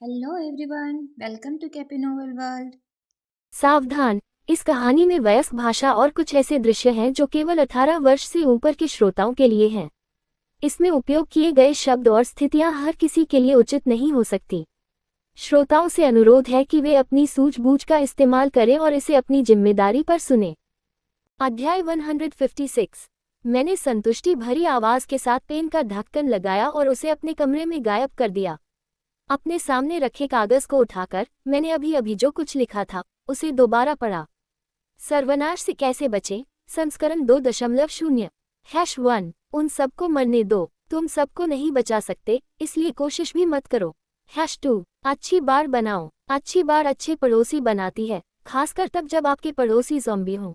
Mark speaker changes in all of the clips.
Speaker 1: Hello everyone, welcome to Kappy novel world.
Speaker 2: सावधान, इस कहानी में वयस्क भाषा और कुछ ऐसे दृश्य हैं जो केवल 18 वर्ष से ऊपर के श्रोताओं के लिए हैं। इसमें उपयोग किए गए शब्द और स्थितियां हर किसी के लिए उचित नहीं हो सकती। श्रोताओं से अनुरोध है कि वे अपनी सूझबूझ का इस्तेमाल करें और इसे अपनी जिम्मेदारी पर सुनें। अध्याय 156। मैंने संतुष्टि भरी आवाज के साथ पेन का ढक्कन लगाया और उसे अपने कमरे में गायब कर दिया। अपने सामने रखे कागज को उठाकर मैंने अभी अभी जो कुछ लिखा था उसे दोबारा पढ़ा। सर्वनाश से कैसे बचें, संस्करण 2.0 #1। उन सबको मरने दो, तुम सबको नहीं बचा सकते, इसलिए कोशिश भी मत करो। #2। अच्छी बाड़ बनाओ, अच्छी बाड़ अच्छे पड़ोसी बनाती है, खासकर तब जब आपके पड़ोसी ज़ॉम्बी हों।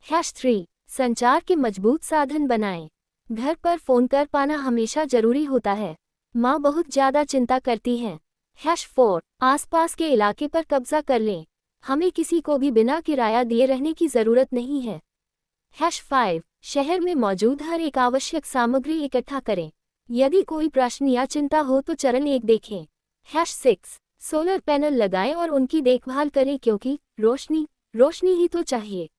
Speaker 2: #3। संचार के मजबूत साधन बनाएं। घर पर फोन कर पाना हमेशा जरूरी होता है। माँ बहुत ज्यादा चिंता करती हैं। #4। आसपास के इलाके पर कब्जा कर लें, हमें किसी को भी बिना किराया दिए रहने की जरूरत नहीं है। #5। शहर में मौजूद हर एक आवश्यक सामग्री इकट्ठा करें। यदि कोई प्रश्न या चिंता हो तो चरण 1 देखें। #6। सोलर पैनल लगाएं और उनकी देखभाल करें क्योंकि रोशनी रोशनी ही तो चाहिए।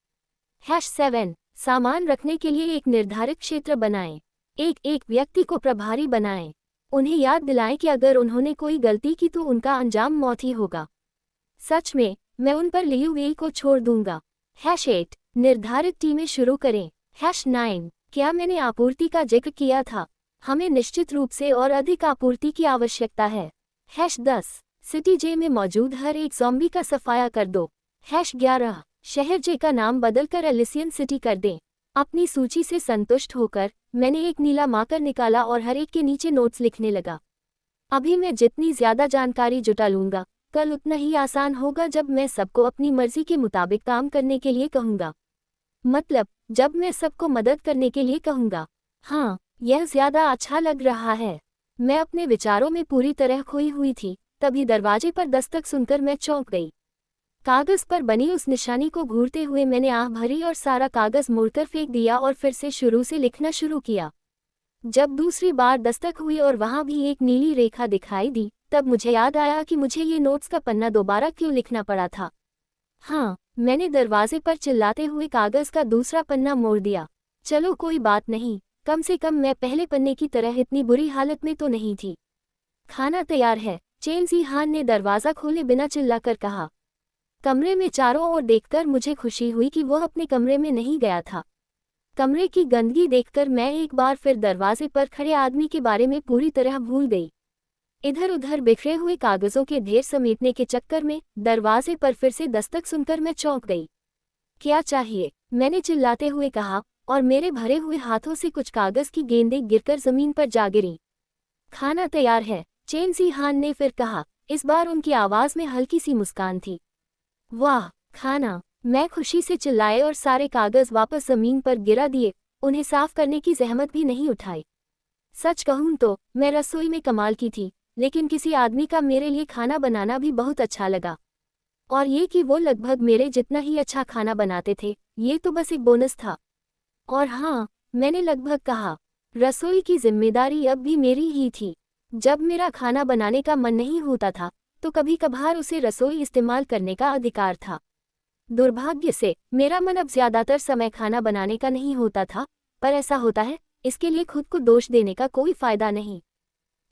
Speaker 2: #7। सामान रखने के लिए एक निर्धारित क्षेत्र बनाएं। एक एक व्यक्ति को प्रभारी बनाएं। उन्हें याद दिलाएं कि अगर उन्होंने कोई गलती की तो उनका अंजाम मौत ही होगा। सच में, मैं उन पर लीयूवेई को छोड़ दूंगा। #8। निर्धारित टीमें शुरू करें। #9। क्या मैंने आपूर्ति का जिक्र किया था? हमें निश्चित रूप से और अधिक आपूर्ति की आवश्यकता है। #10। सिटी जे में मौजूद हर एक ज़ॉम्बी का सफाया कर दो। #11। शहर जे का नाम बदलकर एलिसियन सिटी कर दें। अपनी सूची से संतुष्ट होकर मैंने एक नीला मार्कर निकाला और हर एक के नीचे नोट्स लिखने लगा। अभी मैं जितनी ज्यादा जानकारी जुटा लूंगा, कल उतना ही आसान होगा जब मैं सबको अपनी मर्जी के मुताबिक काम करने के लिए कहूंगा। मतलब, जब मैं सबको मदद करने के लिए कहूंगा। हाँ, यह ज्यादा अच्छा लग रहा है। मैं अपने विचारों में पूरी तरह खोई हुई थी, तभी दरवाजे पर दस्तक सुनकर मैं चौंक गई। कागज पर बनी उस निशानी को घूरते हुए मैंने आह भरी और सारा कागज मोड़कर फेंक दिया और फिर से शुरू से लिखना शुरू किया। जब दूसरी बार दस्तक हुई और वहां भी एक नीली रेखा दिखाई दी, तब मुझे याद आया कि मुझे ये नोट्स का पन्ना दोबारा क्यों लिखना पड़ा था। हाँ, मैंने दरवाजे पर चिल्लाते हुए कागज का दूसरा पन्ना मोड़ दिया। चलो कोई बात नहीं, कम से कम मैं पहले पन्ने की तरह इतनी बुरी हालत में तो नहीं थी। खाना तैयार है, चेन सी हान ने दरवाज़ा खोले बिना चिल्लाकर कहा। कमरे में चारों ओर देखकर मुझे खुशी हुई कि वह अपने कमरे में नहीं गया था। कमरे की गंदगी देखकर मैं एक बार फिर दरवाजे पर खड़े आदमी के बारे में पूरी तरह भूल गई। इधर उधर बिखरे हुए कागजों के ढेर समेटने के चक्कर में दरवाजे पर फिर से दस्तक सुनकर मैं चौंक गई। क्या चाहिए? मैंने चिल्लाते हुए कहा, और मेरे भरे हुए हाथों से कुछ कागज की गेंदें गिरकर जमीन पर जा गिरीं। खाना तैयार है, चेन सी हान ने फिर कहा। इस बार उनकी आवाज में हल्की सी मुस्कान थी। वाह, खाना! मैं खुशी से चिल्लाए और सारे कागज वापस जमीन पर गिरा दिए, उन्हें साफ करने की जहमत भी नहीं उठाई। सच कहूं तो मैं रसोई में कमाल की थी, लेकिन किसी आदमी का मेरे लिए खाना बनाना भी बहुत अच्छा लगा। और ये कि वो लगभग मेरे जितना ही अच्छा खाना बनाते थे, ये तो बस एक बोनस था। और हाँ, मैंने लगभग कहा, रसोई की जिम्मेदारी अब भी मेरी ही थी। जब मेरा खाना बनाने का मन नहीं होता था, तो कभी कभार उसे रसोई इस्तेमाल करने का अधिकार था। दुर्भाग्य से मेरा मन अब ज्यादातर समय खाना बनाने का नहीं होता था, पर ऐसा होता है, इसके लिए खुद को दोष देने का कोई फायदा नहीं।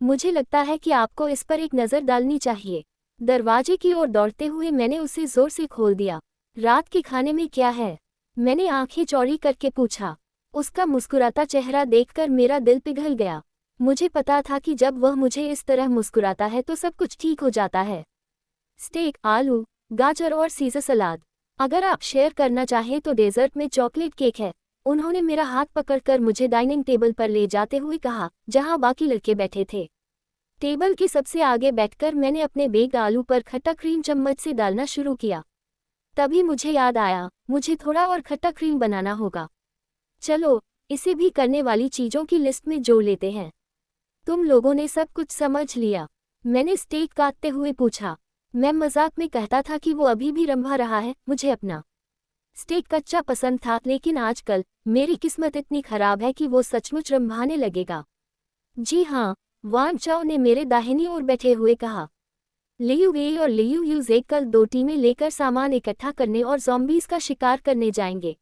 Speaker 2: मुझे लगता है कि आपको इस पर एक नज़र डालनी चाहिए। दरवाजे की ओर दौड़ते हुए मैंने उसे जोर से खोल दिया। रात के खाने में क्या है? मैंने आंखें चौड़ी करके पूछा। उसका मुस्कुराता चेहरा देखकर मेरा दिल पिघल गया। मुझे पता था कि जब वह मुझे इस तरह मुस्कुराता है तो सब कुछ ठीक हो जाता है। स्टेक, आलू, गाजर और सीज़र सलाद। अगर आप शेयर करना चाहें तो डेजर्ट में चॉकलेट केक है। उन्होंने मेरा हाथ पकड़कर मुझे डाइनिंग टेबल पर ले जाते हुए कहा, जहां बाकी लड़के बैठे थे। टेबल के सबसे आगे बैठकर मैंने अपने बेक्ड आलू पर खट्टा क्रीम चम्मच से डालना शुरू किया। तभी मुझे याद आया, मुझे थोड़ा और खट्टा क्रीम बनाना होगा। चलो, इसे भी करने वाली चीज़ों की लिस्ट में जोड़ लेते हैं। तुम लोगों ने सब कुछ समझ लिया? मैंने स्टेक काटते हुए पूछा। मैं मजाक में कहता था कि वो अभी भी रंभा रहा है। मुझे अपना स्टेक कच्चा पसंद था, लेकिन आजकल मेरी किस्मत इतनी खराब है कि वो सचमुच रंभाने लगेगा। जी हाँ, वान चाओ ने मेरे दाहिनी ओर बैठे हुए कहा। लियू वे और लियू यूजेक कल 2 टीमें लेकर सामान इकट्ठा करने और ज़ॉम्बीज का शिकार करने जाएंगे।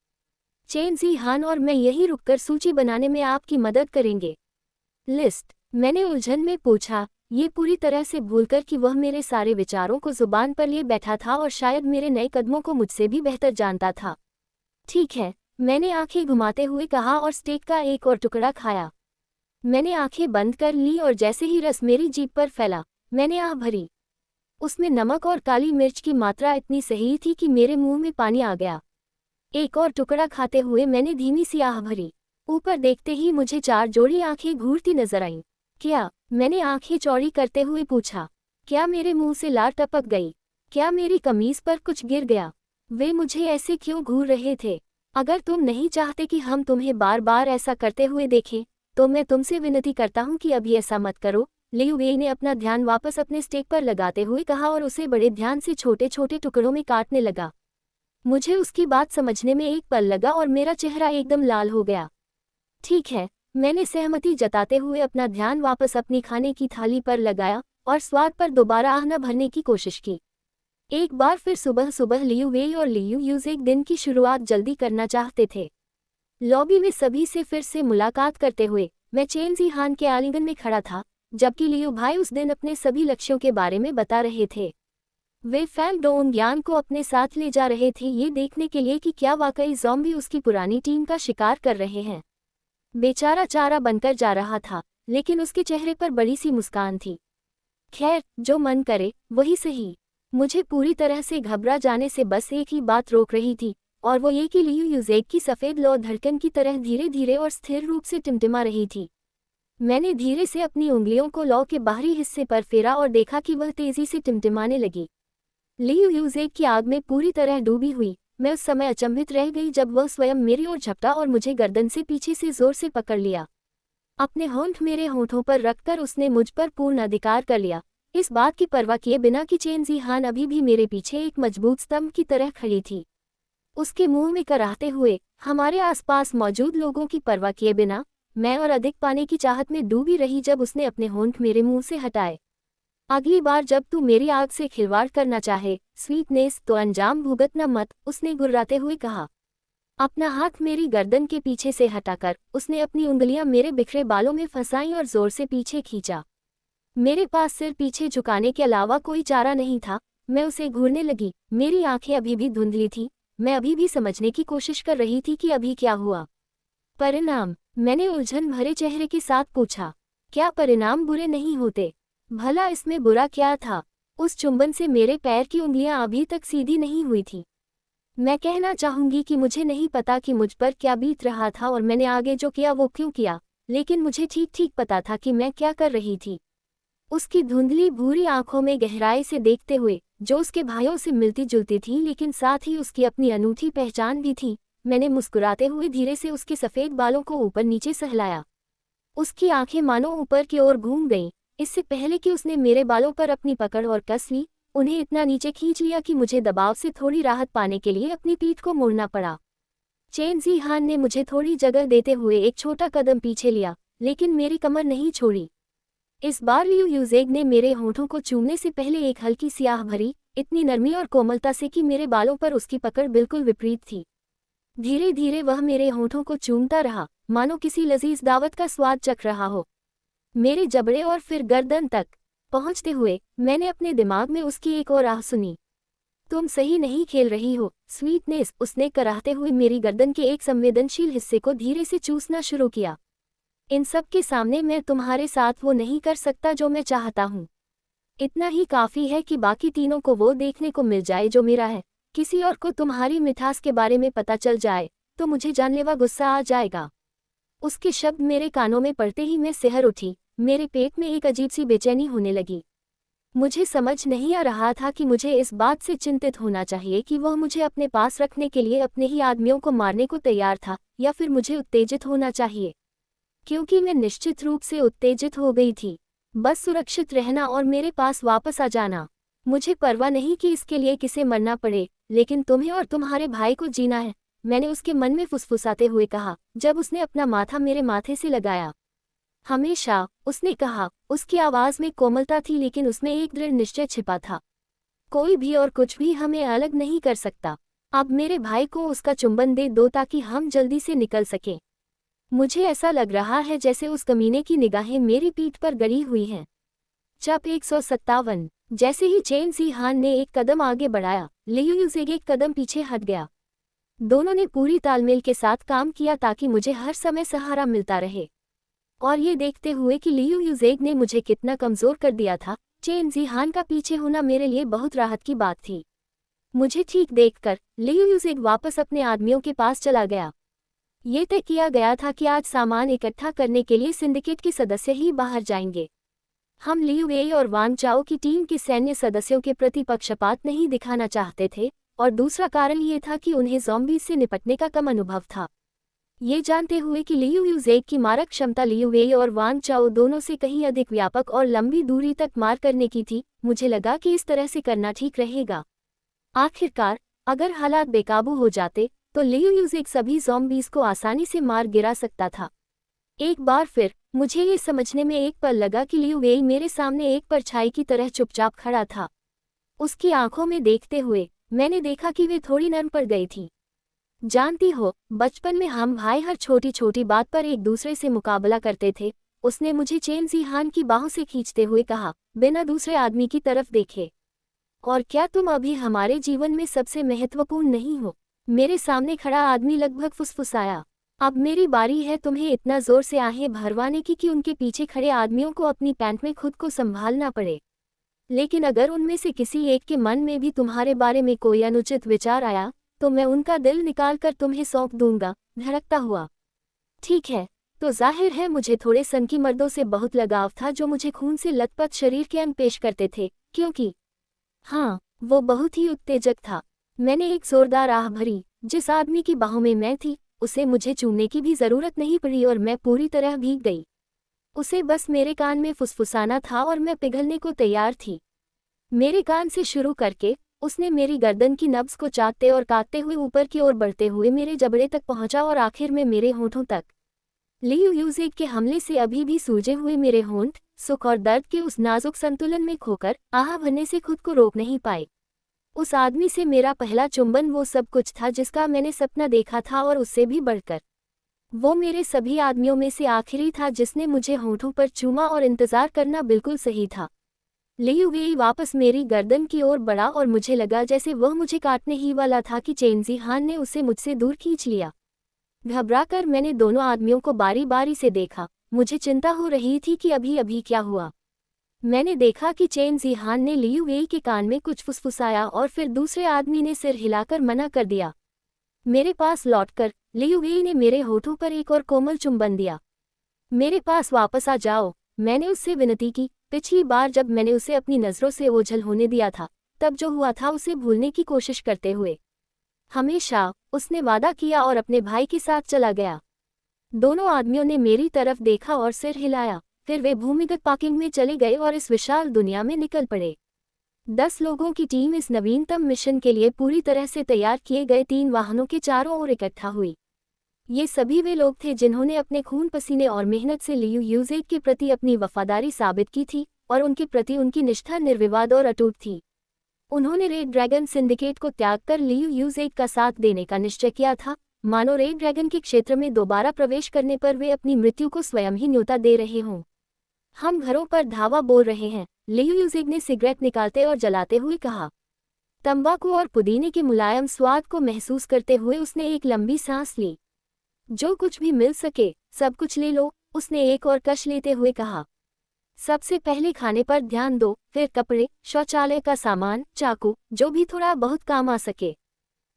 Speaker 2: चेन जी हान और मैं यहीं रुककर सूची बनाने में आपकी मदद करेंगे। लिस्ट, मैंने उलझन में पूछा, ये पूरी तरह से भूलकर कि वह मेरे सारे विचारों को जुबान पर लिए बैठा था और शायद मेरे नए कदमों को मुझसे भी बेहतर जानता था। ठीक है, मैंने आंखें घुमाते हुए कहा और स्टेक का एक और टुकड़ा खाया। मैंने आंखें बंद कर ली और जैसे ही रस मेरी जीभ पर फैला, मैंने आह भरी। उसमें नमक और काली मिर्च की मात्रा इतनी सही थी कि मेरे मुंह में पानी आ गया। एक और टुकड़ा खाते हुए मैंने धीमी सी आह भरी। ऊपर देखते ही मुझे 4 जोड़ी आंखें घूरती नजर आईं। क्या? मैंने आंखें चौड़ी करते हुए पूछा। क्या मेरे मुंह से लार टपक गई? क्या मेरी कमीज पर कुछ गिर गया? वे मुझे ऐसे क्यों घूर रहे थे? अगर तुम नहीं चाहते कि हम तुम्हें बार बार ऐसा करते हुए देखें, तो मैं तुमसे विनती करता हूं कि अभी ऐसा मत करो। लियू वेई ने अपना ध्यान वापस अपने स्टेक पर लगाते हुए कहा और उसे बड़े ध्यान से छोटे छोटे टुकड़ों में काटने लगा। मुझे उसकी बात समझने में एक पल लगा और मेरा चेहरा एकदम लाल हो गया। ठीक है, मैंने सहमति जताते हुए अपना ध्यान वापस अपनी खाने की थाली पर लगाया और स्वाद पर दोबारा आह न भरने की कोशिश की। एक बार फिर सुबह सुबह लियू वेई और लियू यूजेक दिन की शुरुआत जल्दी करना चाहते थे। लॉबी में सभी से फिर से मुलाकात करते हुए मैं चेन जी हान के आलिंगन में खड़ा था, जबकि लियू भाई उस दिन अपने सभी लक्ष्यों के बारे में बता रहे थे। वे फैंग डोंग यान को अपने साथ ले जा रहे थे, ये देखने के लिए कि क्या वाकई ज़ॉम्बी उसकी पुरानी टीम का शिकार कर रहे हैं। बेचारा चारा बनकर जा रहा था, लेकिन उसके चेहरे पर बड़ी सी मुस्कान थी। खैर, जो मन करे वही सही। मुझे पूरी तरह से घबरा जाने से बस एक ही बात रोक रही थी, और वो ये कि लियू यूजेक की सफ़ेद लौ धड़कन की तरह धीरे धीरे और स्थिर रूप से टिमटिमा रही थी। मैंने धीरे से अपनी उंगलियों को लौ के बाहरी हिस्से पर फेरा और देखा कि वह तेजी से टिमटिमाने लगी। लियू यूजेक की आग में पूरी तरह डूबी हुई। मैं उस समय अचंभित रह गई जब वह स्वयं मेरी ओर झपटा और मुझे गर्दन से पीछे से जोर से पकड़ लिया। अपने होंठ मेरे होंठों पर रखकर उसने मुझ पर पूर्ण अधिकार कर लिया, इस बात की परवाह किए बिना कि चेन जी हान अभी भी मेरे पीछे एक मजबूत स्तंभ की तरह खड़ी थी। उसके मुंह में कराहते हुए, हमारे आसपास मौजूद लोगों की परवाह किए बिना, मैं और अधिक पाने की चाहत में डूबी रही जब उसने अपने होंठ मेरे मुंह से हटाए। अगली बार जब तू मेरी आग से खिलवाड़ करना चाहे, स्वीटनेस, तो अंजाम भुगतना मत, उसने गुर्राते हुए कहा। अपना हाथ मेरी गर्दन के पीछे से हटाकर उसने अपनी उंगलियां मेरे बिखरे बालों में फंसाईं और जोर से पीछे खींचा। मेरे पास सिर पीछे झुकाने के अलावा कोई चारा नहीं था। मैं उसे घूरने लगी। मेरी आंखें अभी भी धुंधली थीं। मैं अभी भी समझने की कोशिश कर रही थी कि अभी क्या हुआ। परिणाम? मैंने उलझन भरे चेहरे के साथ पूछा। क्या परिणाम बुरे नहीं होते? भला इसमें बुरा क्या था? उस चुंबन से मेरे पैर की उंगलियां अभी तक सीधी नहीं हुई थी। मैं कहना चाहूंगी कि मुझे नहीं पता कि मुझ पर क्या बीत रहा था और मैंने आगे जो किया वो क्यों किया, लेकिन मुझे ठीक ठीक पता था कि मैं क्या कर रही थी। उसकी धुंधली भूरी आंखों में गहराई से देखते हुए, जो उसके भाइयों से मिलती जुलती थी लेकिन साथ ही उसकी अपनी अनूठी पहचान भी थी, मैंने मुस्कुराते हुए धीरे से उसके सफ़ेद बालों को ऊपर नीचे सहलाया। उसकी आंखें मानो ऊपर की ओर घूम गईं। इससे पहले कि उसने मेरे बालों पर अपनी पकड़ और कस ली, उन्हें इतना नीचे खींच लिया कि मुझे दबाव से थोड़ी राहत पाने के लिए अपनी पीठ को मोड़ना पड़ा। चेन जी हान ने मुझे थोड़ी जगह देते हुए एक छोटा कदम पीछे लिया, लेकिन मेरी कमर नहीं छोड़ी। इस बार लियू यूजेक ने मेरे होंठों को चूमने से पहले एक हल्की स्याह भरी, इतनी नरमी और कोमलता से कि मेरे बालों पर उसकी पकड़ बिल्कुल विपरीत थी। धीरे धीरे वह मेरे होंठों को चूमता रहा, मानो किसी लजीज दावत का स्वाद चख रहा हो। मेरे जबड़े और फिर गर्दन तक पहुंचते हुए मैंने अपने दिमाग में उसकी एक और आह सुनी। तुम सही नहीं खेल रही हो, स्वीटनेस, उसने कराहते हुए मेरी गर्दन के एक संवेदनशील हिस्से को धीरे से चूसना शुरू किया। इन सब के सामने मैं तुम्हारे साथ वो नहीं कर सकता जो मैं चाहता हूँ। इतना ही काफ़ी है कि बाकी तीनों को वो देखने को मिल जाए जो मेरा है। किसी और को तुम्हारी मिठास के बारे में पता चल जाए तो मुझे जानलेवा गुस्सा आ जाएगा। उसके शब्द मेरे कानों में पड़ते ही मैं सिहर उठी। मेरे पेट में एक अजीब सी बेचैनी होने लगी। मुझे समझ नहीं आ रहा था कि मुझे इस बात से चिंतित होना चाहिए कि वह मुझे अपने पास रखने के लिए अपने ही आदमियों को मारने को तैयार था, या फिर मुझे उत्तेजित होना चाहिए, क्योंकि मैं निश्चित रूप से उत्तेजित हो गई थी। बस सुरक्षित रहना और मेरे पास वापस आ जाना। मुझे परवाह नहीं कि इसके लिए किसे मरना पड़े, लेकिन तुम्हें और तुम्हारे भाई को जीना है, मैंने उसके मन में फुसफुसाते हुए कहा, जब उसने अपना माथा मेरे माथे से लगाया। हमेशा, उसने कहा। उसकी आवाज में कोमलता थी लेकिन उसमें एक दृढ़ निश्चय छिपा था। कोई भी और कुछ भी हमें अलग नहीं कर सकता। अब मेरे भाई को उसका चुंबन दे दो ताकि हम जल्दी से निकल सकें। मुझे ऐसा लग रहा है जैसे उस कमीने की निगाहें मेरी पीठ पर गड़ी हुई हैं। चप 157। जैसे ही चेन ज़ी हान ने एक कदम आगे बढ़ाया, लियू यूज़ेग एक कदम पीछे हट गया। दोनों ने पूरी तालमेल के साथ काम किया ताकि मुझे हर समय सहारा मिलता रहे। और ये देखते हुए कि लियू यूज़ेग ने मुझे कितना कमज़ोर कर दिया था, चेन ज़ी हान का पीछे होना मेरे लिए बहुत राहत की बात थी। मुझे ठीक देखकर लियू यूज़ेग वापस अपने आदमियों के पास चला गया। ये तय किया गया था कि आज सामान इकट्ठा करने के लिए सिंडिकेट के सदस्य ही बाहर जाएंगे। हम लियू वेई और वांग चाओ की टीम के सैन्य सदस्यों के प्रति पक्षपात नहीं दिखाना चाहते थे, और दूसरा कारण ये था कि उन्हें ज़ॉम्बीज़ से निपटने का कम अनुभव था। ये जानते हुए कि लियू यूज़ेग की मारक क्षमता लियू वेई और वांग चाओ दोनों से कहीं अधिक व्यापक और लंबी दूरी तक मार करने की थी, मुझे लगा कि इस तरह से करना ठीक रहेगा। आखिरकार, अगर हालात बेकाबू हो जाते, तो लियू यूज़ेग सभी ज़ॉम्बीज़ को आसानी से मार गिरा सकता था। एक बार फिर, मुझे ये समझने में एक पल लगा कि लियू वेई मेरे सामने एक परछाई की तरह चुपचाप खड़ा था। उसकी आंखों में देखते हुए, मैंने देखा कि वे थोड़ी नर्म पड़ गई थी। जानती हो, बचपन में हम भाई हर छोटी छोटी बात पर एक दूसरे से मुकाबला करते थे, उसने मुझे चेन ज़ी हान की बाहों से खींचते हुए कहा, बिना दूसरे आदमी की तरफ देखे। और क्या तुम अभी हमारे जीवन में सबसे महत्वपूर्ण नहीं हो? मेरे सामने खड़ा आदमी लगभग फुसफुसाया। अब मेरी बारी है तुम्हें इतना जोर से आहें भरवाने की कि उनके पीछे खड़े आदमियों को अपनी पैंट में खुद को संभालना पड़े। लेकिन अगर उनमें से किसी एक के मन में भी तुम्हारे बारे में कोई अनुचित विचार आया, तो मैं उनका दिल निकाल कर तुम्हें सौंप दूंगा, धड़कता हुआ। ठीक है, तो जाहिर है मुझे थोड़े सनकी मर्दों से बहुत लगाव था जो मुझे खून से लथपथ शरीर के अंग पेश करते थे, क्योंकि हाँ, वो बहुत ही उत्तेजक था। मैंने एक जोरदार आह भरी। जिस आदमी की बाहों में मैं थी, उसे मुझे चूमने की भी जरूरत नहीं पड़ी और मैं पूरी तरह भीग गई। उसे बस मेरे कान में फुसफुसाना था और मैं पिघलने को तैयार थी। मेरे कान से शुरू करके, उसने मेरी गर्दन की नब्ज को चाटते और काटते हुए ऊपर की ओर बढ़ते हुए मेरे जबड़े तक पहुंचा और आखिर में मेरे होंठों तक। लियू यूज़ेग के हमले से अभी भी सूजे हुए मेरे होंठ, सुख और दर्द के उस नाजुक संतुलन में खोकर आह भरने से खुद को रोक नहीं पाए। उस आदमी से मेरा पहला चुंबन वो सब कुछ था जिसका मैंने सपना देखा था और उससे भी बढ़कर। वो मेरे सभी आदमियों में से आखिरी था जिसने मुझे होंठों पर चूमा और इंतजार करना बिल्कुल सही था। लियू वेई वापस मेरी गर्दन की ओर बढ़ा और मुझे लगा जैसे वह मुझे काटने ही वाला था कि चेन ज़ी हान ने उसे मुझसे दूर खींच लिया। घबराकर मैंने दोनों आदमियों को बारी बारी से देखा। मुझे चिंता हो रही थी कि अभी अभी क्या हुआ। मैंने देखा कि चेन ज़ी हान ने लियू वेई के कान में कुछ फुसफुसाया और फिर दूसरे आदमी ने सिर हिलाकर मना कर दिया। मेरे पास लौटकर लियू वेई ने मेरे होठों पर एक और कोमल चुंबन दिया। मेरे पास वापस आ जाओ, मैंने उससे विनती की। पिछली बार जब मैंने उसे अपनी नज़रों से ओझल होने दिया था, तब जो हुआ था उसे भूलने की कोशिश करते हुए हमेशा, उसने वादा किया और अपने भाई के साथ चला गया। दोनों आदमियों ने मेरी तरफ देखा और सिर हिलाया, फिर वे भूमिगत पार्किंग में चले गए और इस विशाल दुनिया में निकल पड़े। 10 लोगों की टीम इस नवीनतम मिशन के लिए पूरी तरह से तैयार किए गए 3 वाहनों के चारों ओर इकट्ठा हुई। ये सभी वे लोग थे जिन्होंने अपने खून पसीने और मेहनत से लियू यूज़ेग के प्रति अपनी वफादारी साबित की थी, और उनके प्रति उनकी निष्ठा निर्विवाद और अटूट थी। उन्होंने रेड ड्रैगन सिंडिकेट को त्याग कर लियू यूज़ेग का साथ देने का निश्चय किया था, मानो रेड ड्रैगन के क्षेत्र में दोबारा प्रवेश करने पर वे अपनी मृत्यु को स्वयं ही न्योता दे रहे हों। हम घरों पर धावा बोल रहे हैं, लियू यूज़ेग ने सिगरेट निकालते और जलाते हुए कहा। तंबाकू और पुदीने के मुलायम स्वाद को महसूस करते हुए उसने एक लंबी सांस ली। जो कुछ भी मिल सके, सब कुछ ले लो, उसने एक और कश लेते हुए कहा। सबसे पहले खाने पर ध्यान दो, फिर कपड़े, शौचालय का सामान, चाकू, जो भी थोड़ा बहुत काम आ सके।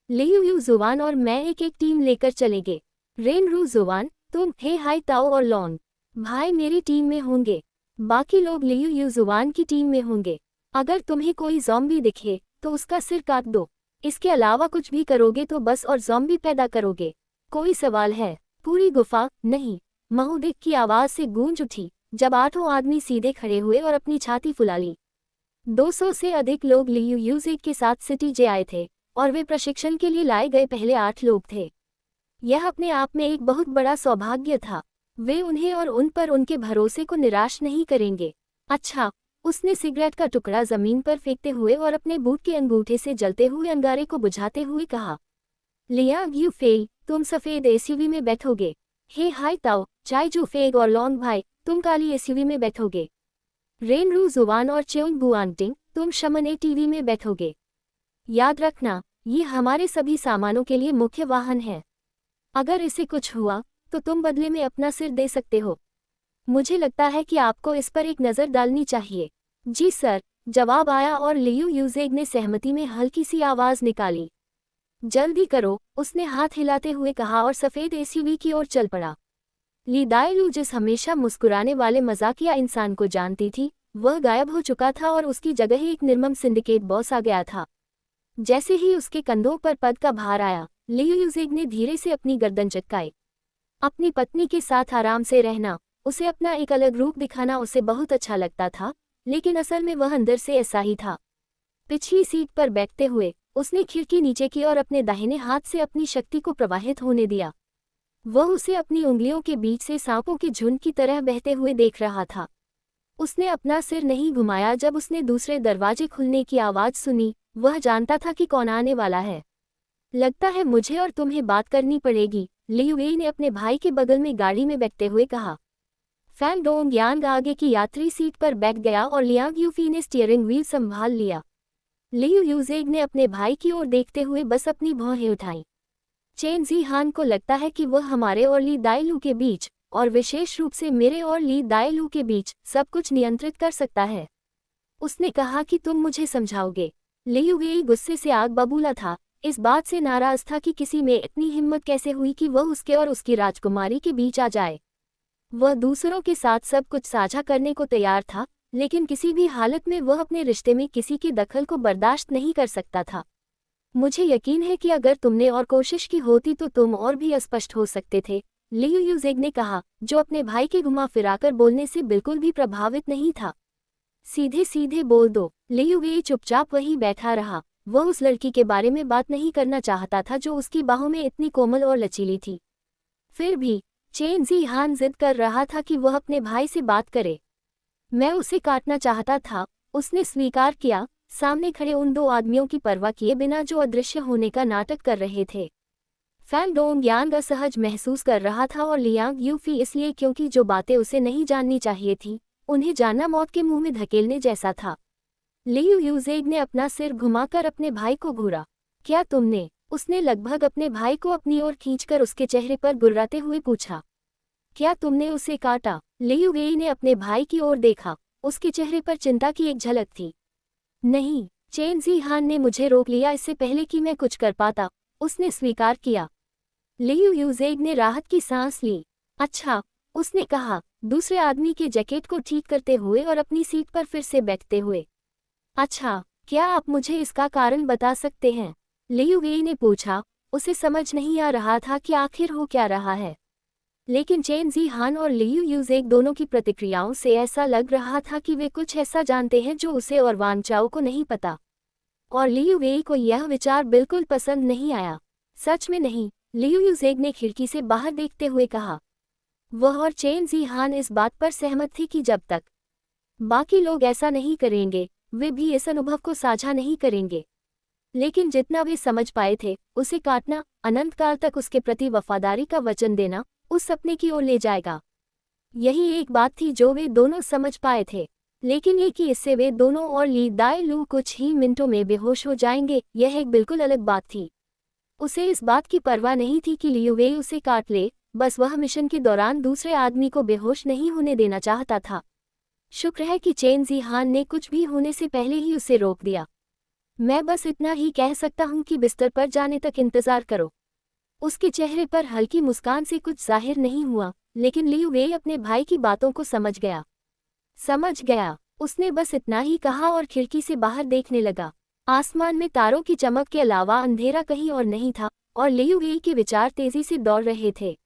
Speaker 2: लियू यू जुवान और मैं एक एक टीम लेकर चलेंगे। रेन रू जुवान, तुम, हे हाई ताओ और लॉन भाई मेरी टीम में होंगे। बाकी लोग लियू यू जुवान की टीम में होंगे। अगर तुम्हें कोई ज़ॉम्बी दिखे, तो उसका सिर काट दो। इसके अलावा कुछ भी करोगे तो बस और ज़ॉम्बी पैदा करोगे। कोई सवाल है? पूरी गुफा, नहीं, महुदिक की आवाज़ से गूंज उठी, जब 8 आदमी सीधे खड़े हुए और अपनी छाती फुला ली। 200 से अधिक लोग लियू यूज़ेग के साथ सिटी जे आए थे, और वे प्रशिक्षण के लिए लाए गए पहले 8 लोग थे। यह अपने आप में एक बहुत बड़ा सौभाग्य था। वे उन्हें और उन पर उनके भरोसे को निराश नहीं करेंगे। अच्छा, उसने सिगरेट का टुकड़ा जमीन पर फेंकते हुए और अपने बूट के अंगूठे से जलते हुए अंगारे को बुझाते हुए कहा। लियांग यूफेई, तुम सफेद एसयूवी में बैठोगे। हे हाय ताओ, चाय जूफेग और लॉन्ग भाई, तुम काली एसयूवी में बैठोगे। रेन रू जुवान और च्योंग बुआंगटिंग, तुम शमने टीवी में बैठोगे। याद रखना, ये हमारे सभी सामानों के लिए मुख्य वाहन है। अगर इसे कुछ हुआ तो तुम बदले में अपना सिर दे सकते हो। मुझे लगता है कि आपको इस पर एक नज़र डालनी चाहिए। जी सर, जवाब आया और लियू यूजेग ने सहमति में हल्की सी आवाज़ निकाली। जल्दी करो, उसने हाथ हिलाते हुए कहा और सफ़ेद एसयूवी की ओर चल पड़ा। ली दायलू जिस हमेशा मुस्कुराने वाले मजाकिया इंसान को जानती थी, वह गायब हो चुका था और उसकी जगह ही एक निर्मम सिंडिकेट बॉस आ गया था। जैसे ही उसके कंधों पर पद का भार आया, लियू यूजेग ने धीरे से अपनी गर्दन चटकाई। अपनी पत्नी के साथ आराम से रहना, उसे अपना एक अलग रूप दिखाना उसे बहुत अच्छा लगता था, लेकिन असल में वह अंदर से ऐसा ही था। पिछली सीट पर बैठते हुए उसने खिड़की नीचे की और अपने दाहिने हाथ से अपनी शक्ति को प्रवाहित होने दिया। वह उसे अपनी उंगलियों के बीच से सांपों के झुंड की तरह बहते हुए देख रहा था। उसने अपना सिर नहीं घुमाया जब उसने दूसरे दरवाजे खुलने की आवाज़ सुनी। वह जानता था कि कौन आने वाला है। लगता है मुझे और तुम्हें बात करनी पड़ेगी, लियू वेई ने अपने भाई के बगल में गाड़ी में बैठते हुए कहा। फैन डोंग यांग आगे की यात्री सीट पर बैठ गया और लियांग यूफी ने स्टीयरिंग व्हील संभाल लिया। लियू यूजेग ने अपने भाई की ओर देखते हुए बस अपनी भौहें उठाईं। चेन जी हान को लगता है कि वह हमारे और ली दायलू के बीच, और विशेष रूप से मेरे और ली दायलू के बीच, सब कुछ नियंत्रित कर सकता है। उसने कहा कि तुम मुझे समझाओगे। लियू वेई गुस्से से आग बबूला था, इस बात से नाराज था कि किसी में इतनी हिम्मत कैसे हुई कि वह उसके और उसकी राजकुमारी के बीच आ जाए। वह दूसरों के साथ सब कुछ साझा करने को तैयार था, लेकिन किसी भी हालत में वह अपने रिश्ते में किसी की दखल को बर्दाश्त नहीं कर सकता था। मुझे यकीन है कि अगर तुमने और कोशिश की होती तो तुम और भी अस्पष्ट हो सकते थे, लियू यूजेग ने कहा, जो अपने भाई के घुमा फिराकर बोलने से बिल्कुल भी प्रभावित नहीं था। सीधे सीधे बोल दो। लियू वेई चुपचाप वहीं बैठा रहा। वह उस लड़की के बारे में बात नहीं करना चाहता था जो उसकी बाहों में इतनी कोमल और लचीली थी। फिर भी चेन जी हान जिद कर रहा था कि वह अपने भाई से बात करे। मैं उसे काटना चाहता था, उसने स्वीकार किया, सामने खड़े उन दो आदमियों की परवाह किए बिना जो अदृश्य होने का नाटक कर रहे थे। फैन डोंग यांग असहज महसूस कर रहा था और लियांग यूफी इसलिए क्योंकि जो बातें उसे नहीं जाननी चाहिए थी, उन्हें जानना मौत के मुंह में धकेलने जैसा था। लियू यूजेग ने अपना सिर घुमाकर अपने भाई को घूरा। क्या तुमने? उसने लगभग अपने भाई को अपनी ओर खींचकर उसके चेहरे पर गुर्राते हुए पूछा। क्या तुमने उसे काटा? लियू वेई ने अपने भाई की ओर देखा, उसके चेहरे पर चिंता की एक झलक थी। नहीं, चेन जी हान ने मुझे रोक लिया इससे पहले कि मैं कुछ कर पाता, उसने स्वीकार किया। लियू यूजेग ने राहत की सांस ली। अच्छा, उसने कहा, दूसरे आदमी के जैकेट को ठीक करते हुए और अपनी सीट पर फिर से बैठते हुए। अच्छा, क्या आप मुझे इसका कारण बता सकते हैं? लियू वेई ने पूछा। उसे समझ नहीं आ रहा था कि आखिर हो क्या रहा है, लेकिन चेन जी हान और लियू यूजेग दोनों की प्रतिक्रियाओं से ऐसा लग रहा था कि वे कुछ ऐसा जानते हैं जो उसे और वान चाओ को नहीं पता। और लियू वेई को यह विचार बिल्कुल पसंद नहीं आया। सच में नहीं, लियू यूजेग ने खिड़की से बाहर देखते हुए कहा। वह और चेन जी हान इस बात पर सहमत थी कि जब तक बाकी लोग ऐसा नहीं करेंगे, वे भी इस अनुभव को साझा नहीं करेंगे। लेकिन जितना वे समझ पाए थे, उसे काटना, अनंत काल तक उसके प्रति वफादारी का वचन देना, उस सपने की ओर ले जाएगा। यही एक बात थी जो वे दोनों समझ पाए थे, लेकिन ये कि इससे वे दोनों और ली दाई लू कुछ ही मिनटों में बेहोश हो जाएंगे, यह एक बिल्कुल अलग बात थी। उसे इस बात की परवाह नहीं थी कि लियू वेई उसे काट ले, बस वह मिशन के दौरान दूसरे आदमी को बेहोश नहीं होने देना चाहता था। शुक्र है कि चेन जी हान ने कुछ भी होने से पहले ही उसे रोक दिया। मैं बस इतना ही कह सकता हूँ कि बिस्तर पर जाने तक इंतजार करो। उसके चेहरे पर हल्की मुस्कान से कुछ जाहिर नहीं हुआ, लेकिन लियू वेई अपने भाई की बातों को समझ गया। उसने बस इतना ही कहा और खिड़की से बाहर देखने लगा। आसमान में तारों की चमक के अलावा अंधेरा कहीं और नहीं था, और लियू वेई के विचार तेजी से दौड़ रहे थे,